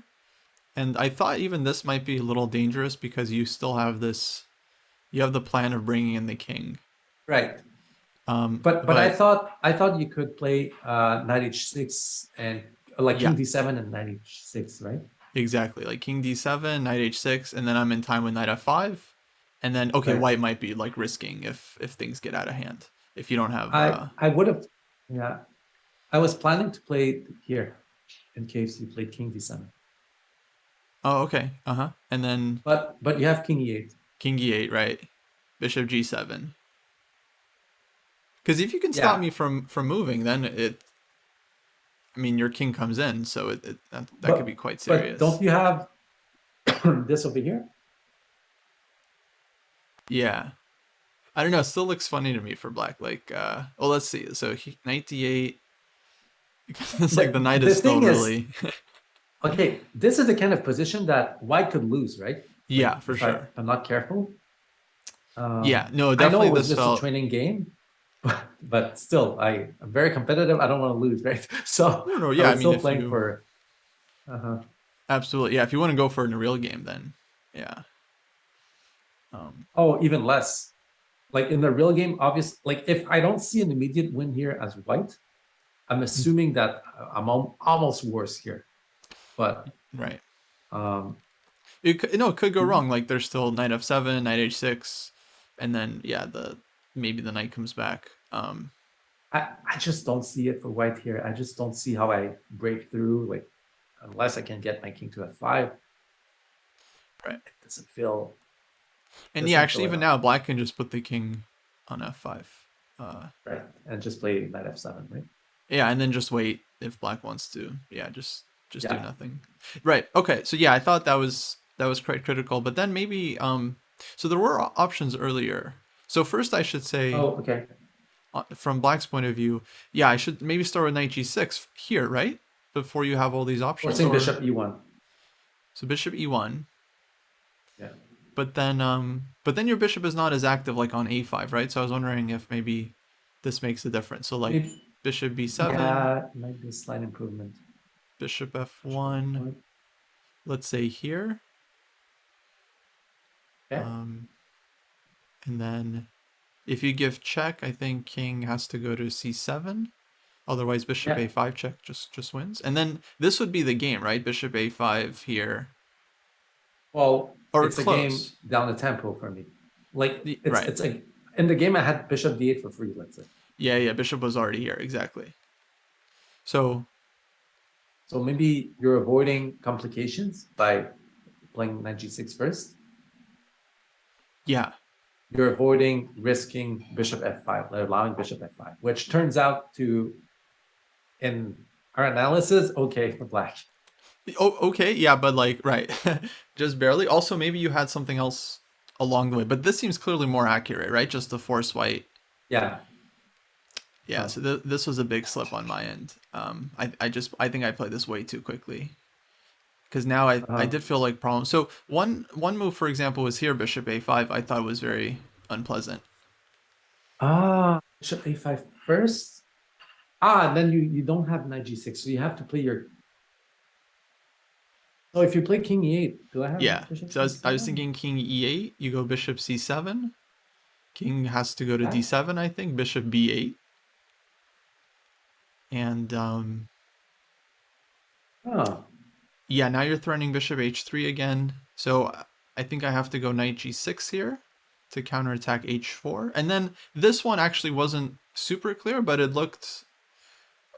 and I thought even this might be a little dangerous because you still have this. You have the plan of bringing in the king. Right. But I But thought you could play knight h6 and like yeah, king d7 and knight h6, right? exactly. Like king d7, knight h6, and then I'm in time with knight f5, and then okay, Right. white might be like risking if things get out of hand. If you don't have I would have, yeah. I was planning to play here in case you played king d7. oh okay, and then But you have king e8. king e8, right? Bishop g7. Because if you can stop Yeah. me from moving, then I mean, your king comes in, so that could be But quite but serious. don't you have this over here? Yeah. I don't know. It still looks funny to me for black. Like, well, let's see. So knight d8. It's like the knight The is still thing is, really. okay, this is the kind of position that white could lose, right? Yeah, Like for if I if sure. I'm not careful. Yeah, no, I know definitely it was this just a felt. training game, but still, I'm very competitive. I don't want to lose, right? So No, no, I yeah. I was mean, still if playing you for. Uh-huh. absolutely, yeah, if you want to go for it in a real game, then yeah. Um, Oh, even less. Like in the real game, obvious. Like if I don't see an immediate win here as white, I'm assuming that I'm almost worse here. But right. um, No, it could go wrong. Like there's still knight f7, knight h6, and then yeah, maybe the knight comes back. I just don't see it for white here. I just don't see how I break through, like, unless I can get my king to f5. Right. It doesn't feel And yeah, doesn't actually, feel at even all. now, black can just put the king on f5. Right. And just play knight f7, right? Yeah, and then just wait if black wants to. Yeah, just do Yeah. nothing. Right. Okay. So yeah, I thought that was quite critical, but then maybe so there were options earlier. So first I should say Oh, okay. from black's point of view, yeah, I should maybe start with knight g6 here, right? Before you have all these options, Forcing or bishop e1. so bishop e1, Yeah. but then your bishop is not as active like on a5, right? So I was wondering if maybe this makes a difference. So like Maybe, bishop b7, yeah, like this slight improvement. bishop Bishop f1, f1. let's say here. Okay. Um, and then if you give check, I think king has to go to c7. Otherwise, bishop Yeah. a5 check just wins. And then this would be the game, right? Bishop a5 here, Well, or it's a game close. down the tempo for me. Like it's Right. it's a in the game I had bishop d8 for free, let's say. Yeah, yeah. Bishop was already here, exactly. So So maybe you're avoiding complications by playing knight g6 first. yeah, You're avoiding risking bishop f5, allowing bishop f5, which turns out to, in our analysis, okay for black. oh, okay, yeah, but like, right, just barely. Also, maybe you had something else along the way, but this seems clearly more accurate, right? Just to force white. Yeah. Yeah, Huh. so this was a big slip on my end. I think I played this way too quickly because now I Uh-huh. did feel like problems. So one move, for example, was here, bishop a5. I thought was very unpleasant. Bishop a5 first. And then you don't have knight g6, so you have to play your. So if you play king e8, do I have Yeah, bishop so I was c7? thinking king e8. You go bishop c7. King has to go to That? d7. I think bishop b8, and Oh, yeah, now you're threatening bishop h3 again. So I think I have to go knight g6 here to counterattack h4. And then this one actually wasn't super clear, but it looked,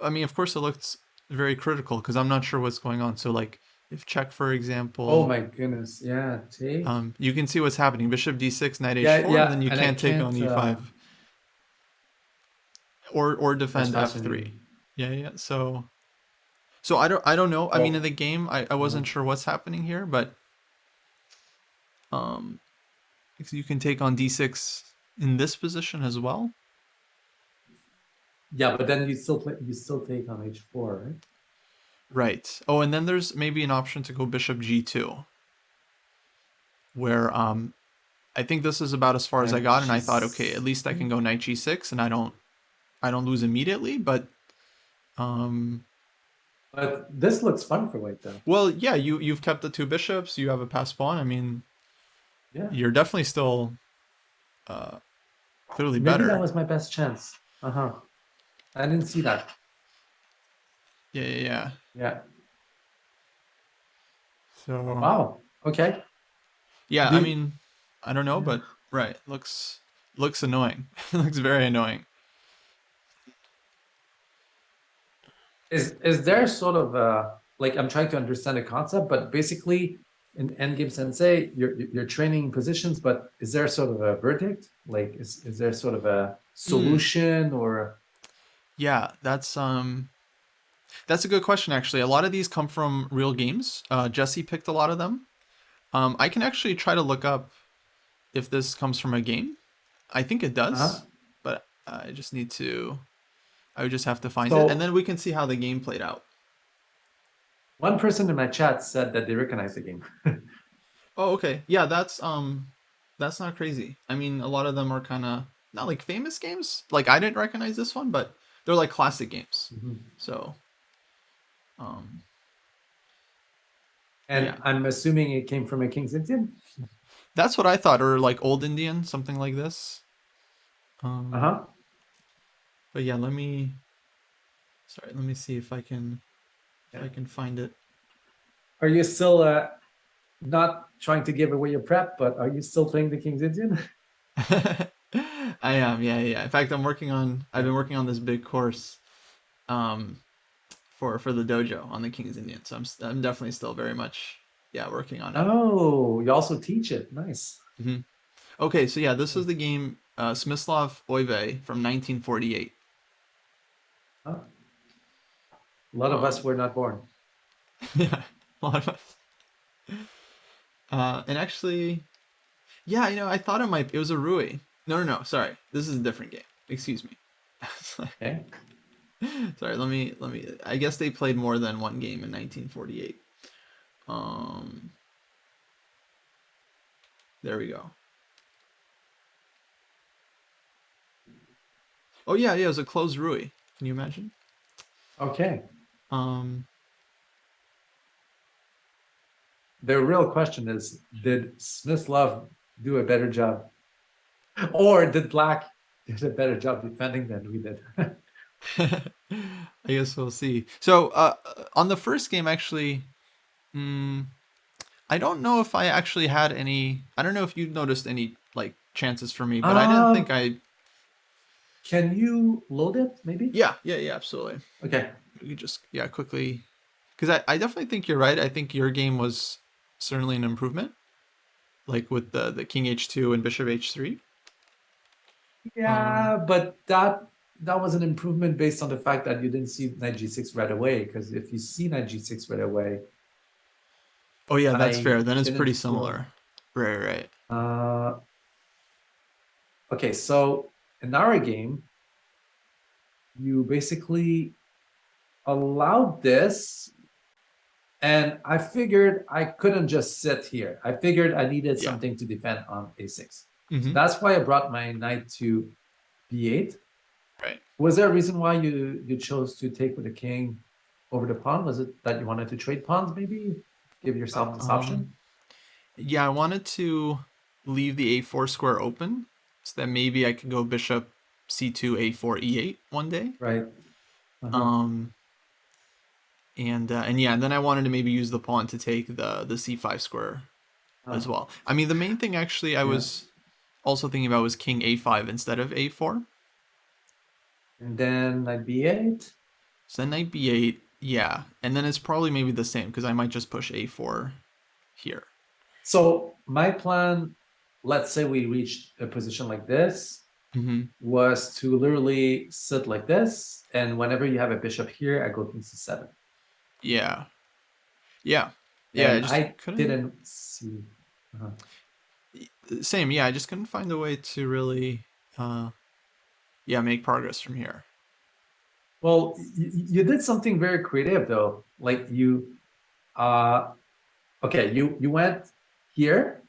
I mean, of course it looked very critical because I'm not sure what's going on. So like if check, for oh example, my goodness. Yeah, take. you can see what's happening. Bishop d6, knight Yeah, h4, and then yeah, you and I can't take on can't. e5 or That's defend f3. fascinating. Yeah, yeah. So I don't know. I mean, in Oh, the game, I uh, wasn't sure what's happening here, but um, you can take on d6 in this position as well. yeah, but then you still take on h4, right? Right. Oh, and then there's maybe an option to go bishop g2, where I think this is about as far as I And got, and I thought, okay, at she's. least I can go knight g6, and I don't lose immediately. But um, But this looks fun for white, though. well, yeah, you've kept the two bishops. You have a passed pawn. I mean, Yeah, you're definitely still clearly maybe that better. was my best chance. Uh-huh. I didn't see that. Yeah, yeah, yeah. Yeah. So Wow. Okay. yeah, I The mean, I don't know, yeah. but right, looks annoying. Looks very annoying. Is there sort of like, I'm trying to understand the concept, but basically in Endgame Sensei, you're training positions, but is there sort of a verdict? Like, is there sort of a Mm, solution or yeah, that's a good question actually. A lot of these come from real games. Jesse picked a lot of them. I can actually try to look up if this comes from a game. I think it does, uh-huh. but I just need to. I would just have to find it, and then So we can see how the game played out. one person in my chat said that they recognize the game. Oh, okay. Yeah, that's not crazy. I mean, a lot of them are kind of not like famous games. Like I didn't recognize this one, but they're like classic games. Mhm. So, um, And yeah, I'm assuming it came from a King's Indian. that's what I thought, or like old Indian, something like this. Um, Uh-huh. but yeah, let me see if Yeah. I can find it. Are you still not trying to give away your prep, but are you still playing the King's Indian? I am, yeah, yeah. In fact, I've Yeah. been working on this big course, um, for the dojo on the King's Indian. So I'm definitely still very much, yeah, working on it. Oh, you also teach it. Nice. hmm Okay, so yeah, this is the game Smislav Oive from 1948. Oh, a lot of us Um, were not born. yeah, a lot of us. And actually, yeah, I thought it was a Rui. No, no, no. Sorry, this is a different game. Excuse me. Okay. Sorry, let me. I guess they played more than one game in 1948. Um, there we go. Oh yeah, yeah, it was a closed Rui. Can you imagine? Okay. Um, The real question is, did Smith Love do a better job? Or did Black did a better job defending than we did? I guess we'll see. So on the first game, actually, mm, I don't know if I actually had any. I don't know if you noticed any like chances for me, but I didn't think um, I. can you load it, maybe? Yeah, yeah, yeah, absolutely. Okay. We could just quickly, because I definitely think you're right. I think your game was certainly an improvement, like with the King H2 and Bishop H3. Um. Yeah, but that was an improvement based on the fact that you didn't see knight g6 right away. Because if you see knight g6 right away, Oh yeah, that's I fair. Then it's didn't pretty feel. similar. Right, right. Uh, okay, so in our game, you basically allowed this, and I figured I couldn't just sit here. I figured I needed Yeah. something to defend on a6. So Mm-hmm. that's why I brought my knight to b8. Right. Was there a reason why you chose to take with the king over the pawn? Was it that you wanted to trade pawns, maybe? Give yourself this Um. option? Yeah, I wanted to leave the A4 square open so that maybe I could go Bishop C2 A4 E8 one day. Right. Uh-huh. Um. And yeah, and then I wanted to maybe use the pawn to take the C5 square as Uh, well. I mean, the main thing actually I yeah. was also thinking about was King A5 instead of A4. And then knight b8. So then Knight B8, yeah, and then it's probably maybe the same because I might just push A4 here. So my plan, let's say we reached a position like this, Mm-hmm. was to literally sit like this, and whenever you have a bishop here, I go king c7. Yeah, yeah, yeah. I And just I couldn't. didn't see. Uh-huh. Same, yeah. I just couldn't find a way to really, uh, yeah, make progress from here. Well, you did something very creative though. Like uh, okay, you went here,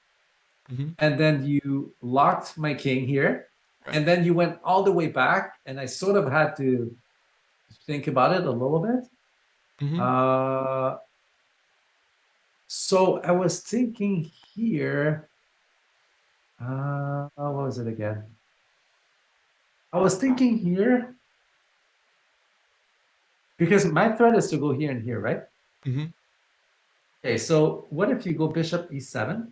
Mm-hmm. and then you locked my king here, Right. and then you went all the way back, and I sort of had to think about it a little bit. Mm-hmm. Uh, so I was thinking here. What was it again? I was thinking here because my threat is to go here and here, right? Mm-hmm. Okay, so what if you go bishop e7?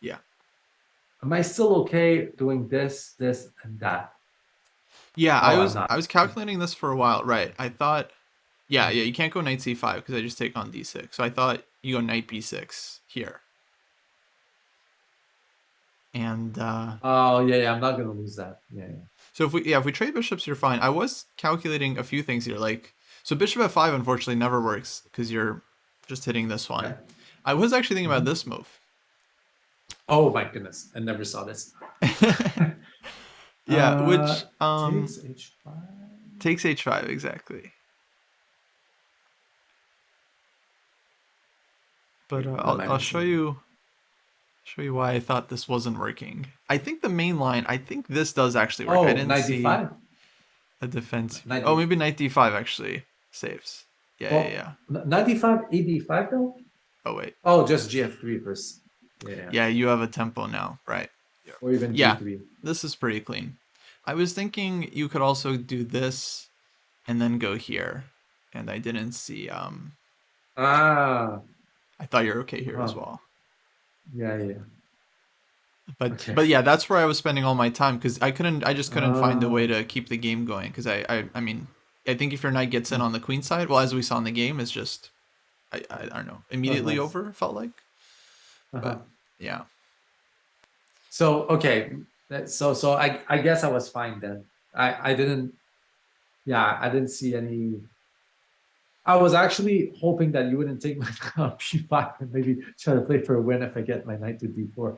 Yeah. Am I still okay doing this, this, and that? Yeah, I Oh, I'm was not. I was calculating this for a while. Right. I thought, yeah, yeah. You can't go Knight C5 because I just take on D6. So I thought you go Knight B6 here, and Oh, yeah, yeah. I'm not gonna lose that. Yeah, yeah. so if we trade bishops, you're fine. I was calculating a few things here, like so Bishop F5 unfortunately never works because you're just hitting this one. Okay. I was actually thinking about Mhm. this move. Oh my goodness, I never saw this. Yeah, which Takes h5. takes H5 exactly. But Wait, what am I I'll show missing here? you why I thought this wasn't working. I think the main line. I think this does actually work. I Oh, didn't knight see d5. a defense. Knight Oh, d. maybe Knight D5 actually saves. Yeah, yeah, Well, yeah. knight d5, a d5 though. Oh wait. Oh, just gf3 first. Yeah, yeah. Yeah, you have a tempo now, right? Or even Yeah, g3. this is pretty clean. I was thinking you could also do this and then go here, and I didn't see. Ah, I thought you're okay here as huh. well. Yeah, yeah. But Okay. yeah, that's where I was spending all my time because I just couldn't find a way Oh. to keep the game going because I mean, I think if your knight gets in Hmm. on the queen side, well, as we saw in the game, it's just I don't know, Oh, immediately nice. over. Felt like, but Uh-huh. yeah, So okay, so I guess I was fine then. I didn't, yeah, I didn't see any. I was actually hoping that you wouldn't take my knight on b5 and maybe try to play for a win if I get my knight to d4.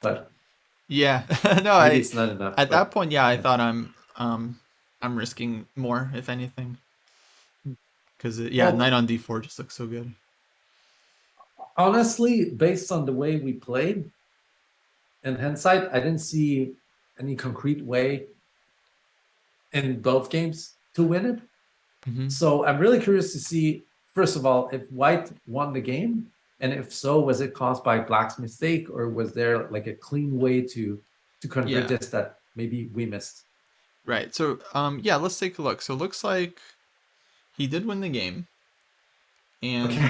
But yeah. No, maybe I it's not enough. at that But point, yeah, I yeah. thought I'm risking more if anything because yeah, knight Well, on d4 just looks so good. honestly, based on the way we played, in hindsight, I didn't see any concrete way in both games to win it. Hmm. So I'm really curious to see, first of all, if White won the game, and if so, was it caused by Black's mistake, or was there like a clean way to convert Yeah, this that maybe we missed? right. So yeah, let's take a look. So it looks like he did win the game, and Okay.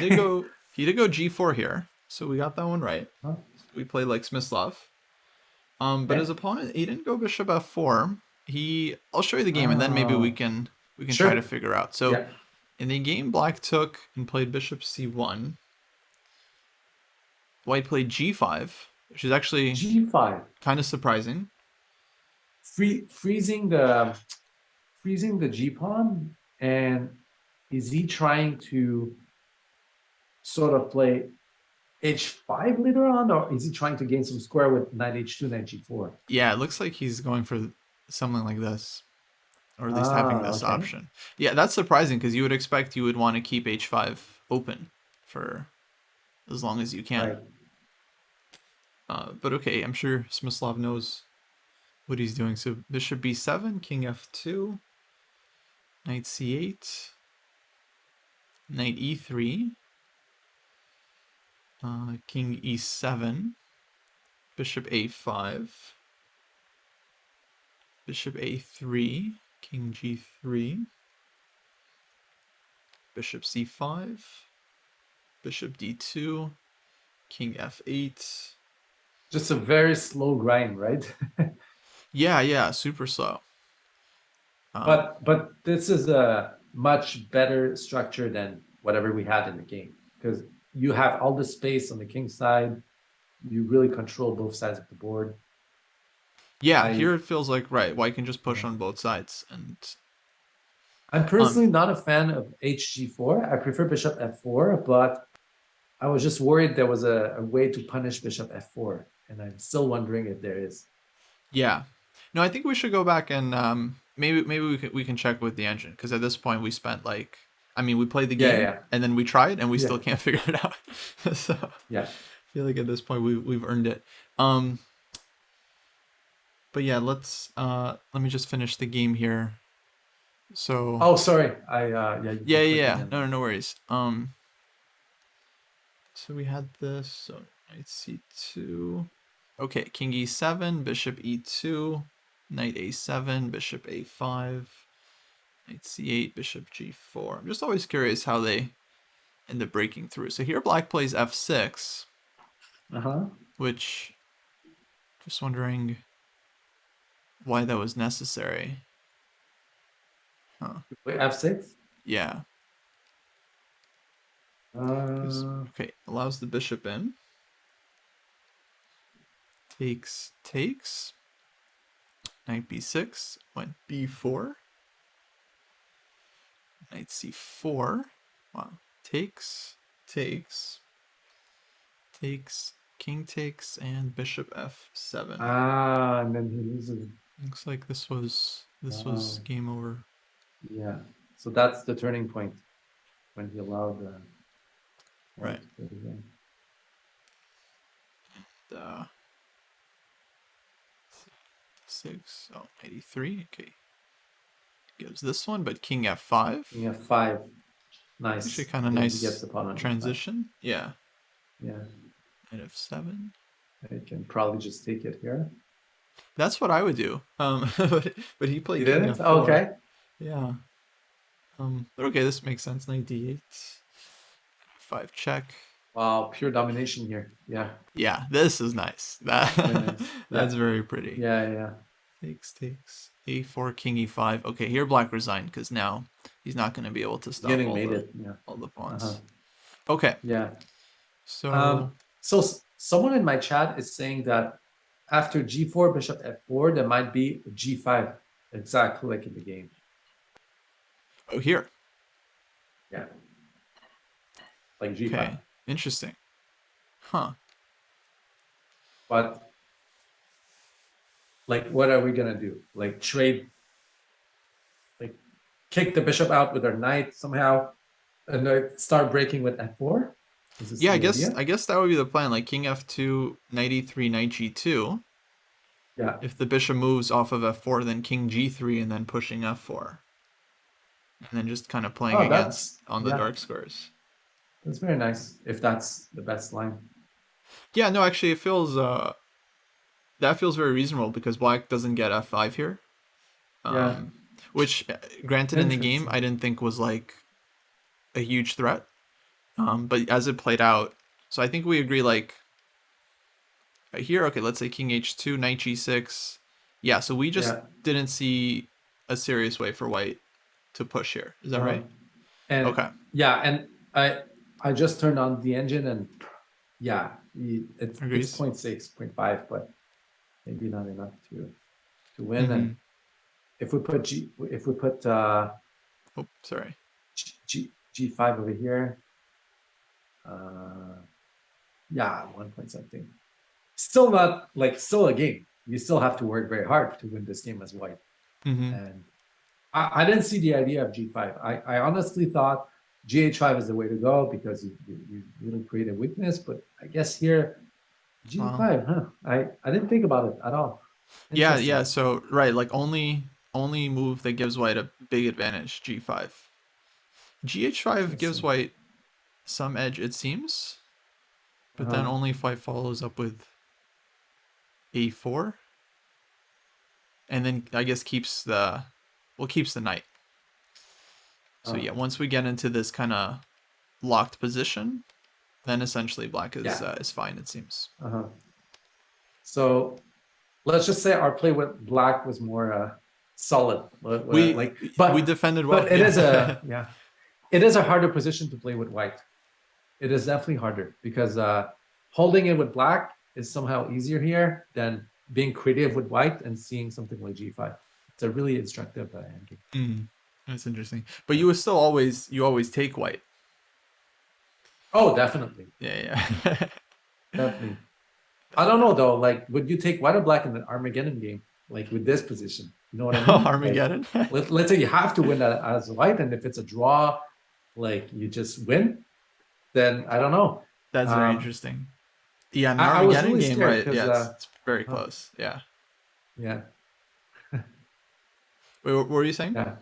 he did go g4 here. So we got that one right. Huh? We played like Smyslov. But his Okay. opponent, he didn't go bishop f4. I'll show you the game, and then maybe Oh, we can try to sure. figure out. So Yeah. in the game, Black took and played bishop c1. White played g5, which is actually G5. kind of surprising. Freezing the G pawn, and is he trying to sort of play H5 later on, or is he trying to gain some square with knight H2, knight G4? Yeah, it looks like he's going for something like this, or at least having Ah, this okay. option. Yeah, that's surprising because you would expect you would want to keep h5 open for as long as you can. Right. But okay, I'm sure Smyslov knows what he's doing. So bishop b7, king f2, knight c8, knight e3, king e7, bishop a5, bishop a3, king g3, bishop c5, bishop d2, king f8. Just a very slow grind, right? Yeah, yeah, super slow. But this is a much better structure than whatever we had in the game, because you have all the space on the king side. You really control both sides of the board. Yeah, I here it feels like right. White can just push Yeah. on both sides, and I'm um, personally not a fan of HG4. I prefer bishop F4, but I was just worried there was a way to punish bishop F4, and I'm still wondering if there is. yeah. No, I think we should go back and maybe we can check with the engine because at this point we spent like I mean we played the Yeah, game yeah, and then we tried and we yeah, still can't figure it out. So yeah. I feel like at this point we've earned it. But yeah, let me just finish the game here. So Oh, sorry. Yeah, you yeah, can yeah, click yeah. again. No, no, no worries. So we had this. So knight c2. Okay, king e7, bishop e2, knight a7, bishop a5, knight c8, bishop g4. I'm just always curious how they end up breaking through. So here black plays f6, Uh-huh. which just wondering why that was necessary. Huh. Wait, F6? Yeah. Because Uh, okay, allows the bishop in. Takes. Knight b6, went b4. Knight c4. Wow. Takes, king takes, and bishop f7. and then he loses. Looks like this was Wow. game over. Yeah. So that's the turning point when he allowed white Right. to play the game. Uh, 6. Oh, 83. Okay. Gives this one, but king f5. King F5. Actually, Nice. kind of And then he gets nice the pawn on E5. transition. Yeah. Yeah. Knight f7. I can probably just take it here. That's what I would do. But he You played king didn't? f4. Okay. Yeah. But okay, this makes sense. Knight d8. 5 check. Wow, pure domination here. Yeah, Yeah, this is nice. very That nice. that's Yeah, very pretty. yeah, yeah. Takes a4, king e5. Okay, here black resigned because now he's not going to be able to He's stop getting mated. Yeah. all the Uh-huh. pawns. Okay, Yeah. so So someone in my chat is saying that after g4, bishop f4, there might be g5, exactly like in the game. oh here. Yeah, like g5. Okay, interesting. Huh. But like, what are we gonna do? Like trade, like kick the bishop out with our knight somehow, and start breaking with f4? Is this Yeah, the idea? I guess that would be the plan. Like king f2, knight e3, knight g2. Yeah. If the bishop moves off of f4, then king g3, and then pushing f4, and then just kind of playing Oh, against that's on the yeah, dark squares. that's very nice. If that's the best line. Yeah, no, actually, it feels that feels very reasonable because black doesn't get f5 here. Yeah, Um, which, granted, in the game, I interesting. didn't think was like a huge threat. But as it played out, so I think we agree like here. Okay, let's say king h2, knight g6. Yeah, so we just Yeah. didn't see a serious way for white to push here. Is that right? And Okay. yeah, and I just turned on the engine and yeah, it's Agrees. 0.6, 0.5, but maybe not enough to win. Mm-hmm. And if we put Oh, sorry. G5 over here, yeah, 1 point something. Still not like still a game. You still have to work very hard to win this game as white. Mm-hmm. And I didn't see the idea of G5. I honestly thought GH5 is the way to go because you really create a weakness. But I guess here, Well, G5, huh? I didn't think about it at all. yeah, Interesting. yeah. So right, like only move that gives white a big advantage, g5. Gh5 gives Interesting. white some edge, it seems, but then Uh-huh. only if white follows up with a4, and then I guess keeps the knight. So Uh, yeah, once we get into this kind of locked position, then essentially black yeah. is fine. It seems. Uh-huh. So let's just say our play with black was more solid. We we defended well. But it is Yeah. it is a harder position to play with white. It is definitely harder because holding it with black is somehow easier here than being creative with white and seeing something like g5. It's a really instructive endgame. That's interesting. But you always take white. Oh, definitely, Yeah, definitely. I don't know though. Like, would you take white or black in the Armageddon game? Like with this position, you know what I yeah. mean? Like, Armageddon. let's say you have to win as white, and if it's a draw, like you just win, then I don't know. That's very Um, interesting. Yeah, in the I was Armageddon really game, scared right? because Yeah, it's very uh, close. Yeah. yeah, Wait, what were you saying? yeah.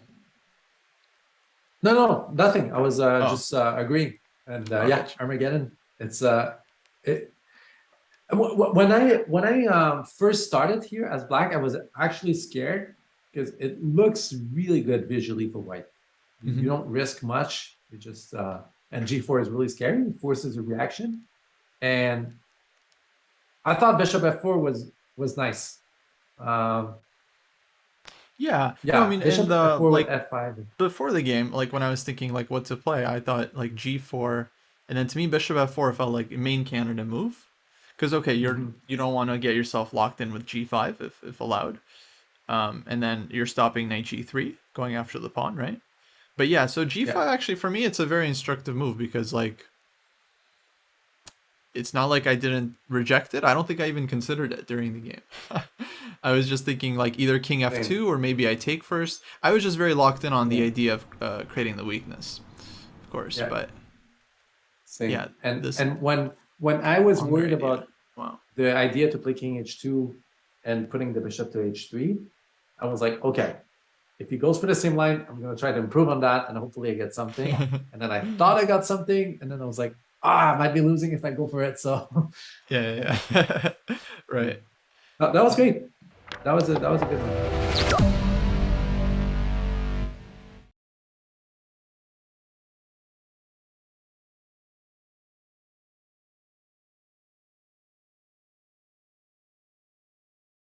No, nothing. I was Oh, just agreeing. And yeah, gotcha. Armageddon. It's it, when I first started here as black, I was actually scared because it looks really good visually for white. You Mm-hmm. don't risk much. You just and G4 is really scary. It forces a reaction. And I thought Bishop F4 was nice. Um, Yeah. No, I yeah, mean, in Bishop the F4 with like F5. before the game, like when I was thinking like what to play, I thought like G4, and then to me Bishop F4 felt like a main candidate move. Because okay, Mm-hmm. you don't want to get yourself locked in with G5 if allowed, and then you're stopping Knight G3 going after the pawn, right? But yeah, so Yeah. G5 actually for me it's a very instructive move because like it's not like I didn't reject it. I don't think I even considered it during the game. I was just thinking like either king Same. f2 or maybe I take first. I was just very locked in on the Yeah. idea of creating the weakness, of course. Yeah. But yeah, Same. And this and when I was longer worried idea. about Wow. the idea to play king h2 and putting the bishop to h3, I was like, okay, if he goes for the same line, I'm gonna try to improve on that and hopefully I get something. And then I thought I got something, and then I was like, I might be losing if I go for it. So Yeah. yeah. Right. That was great. That was a good one.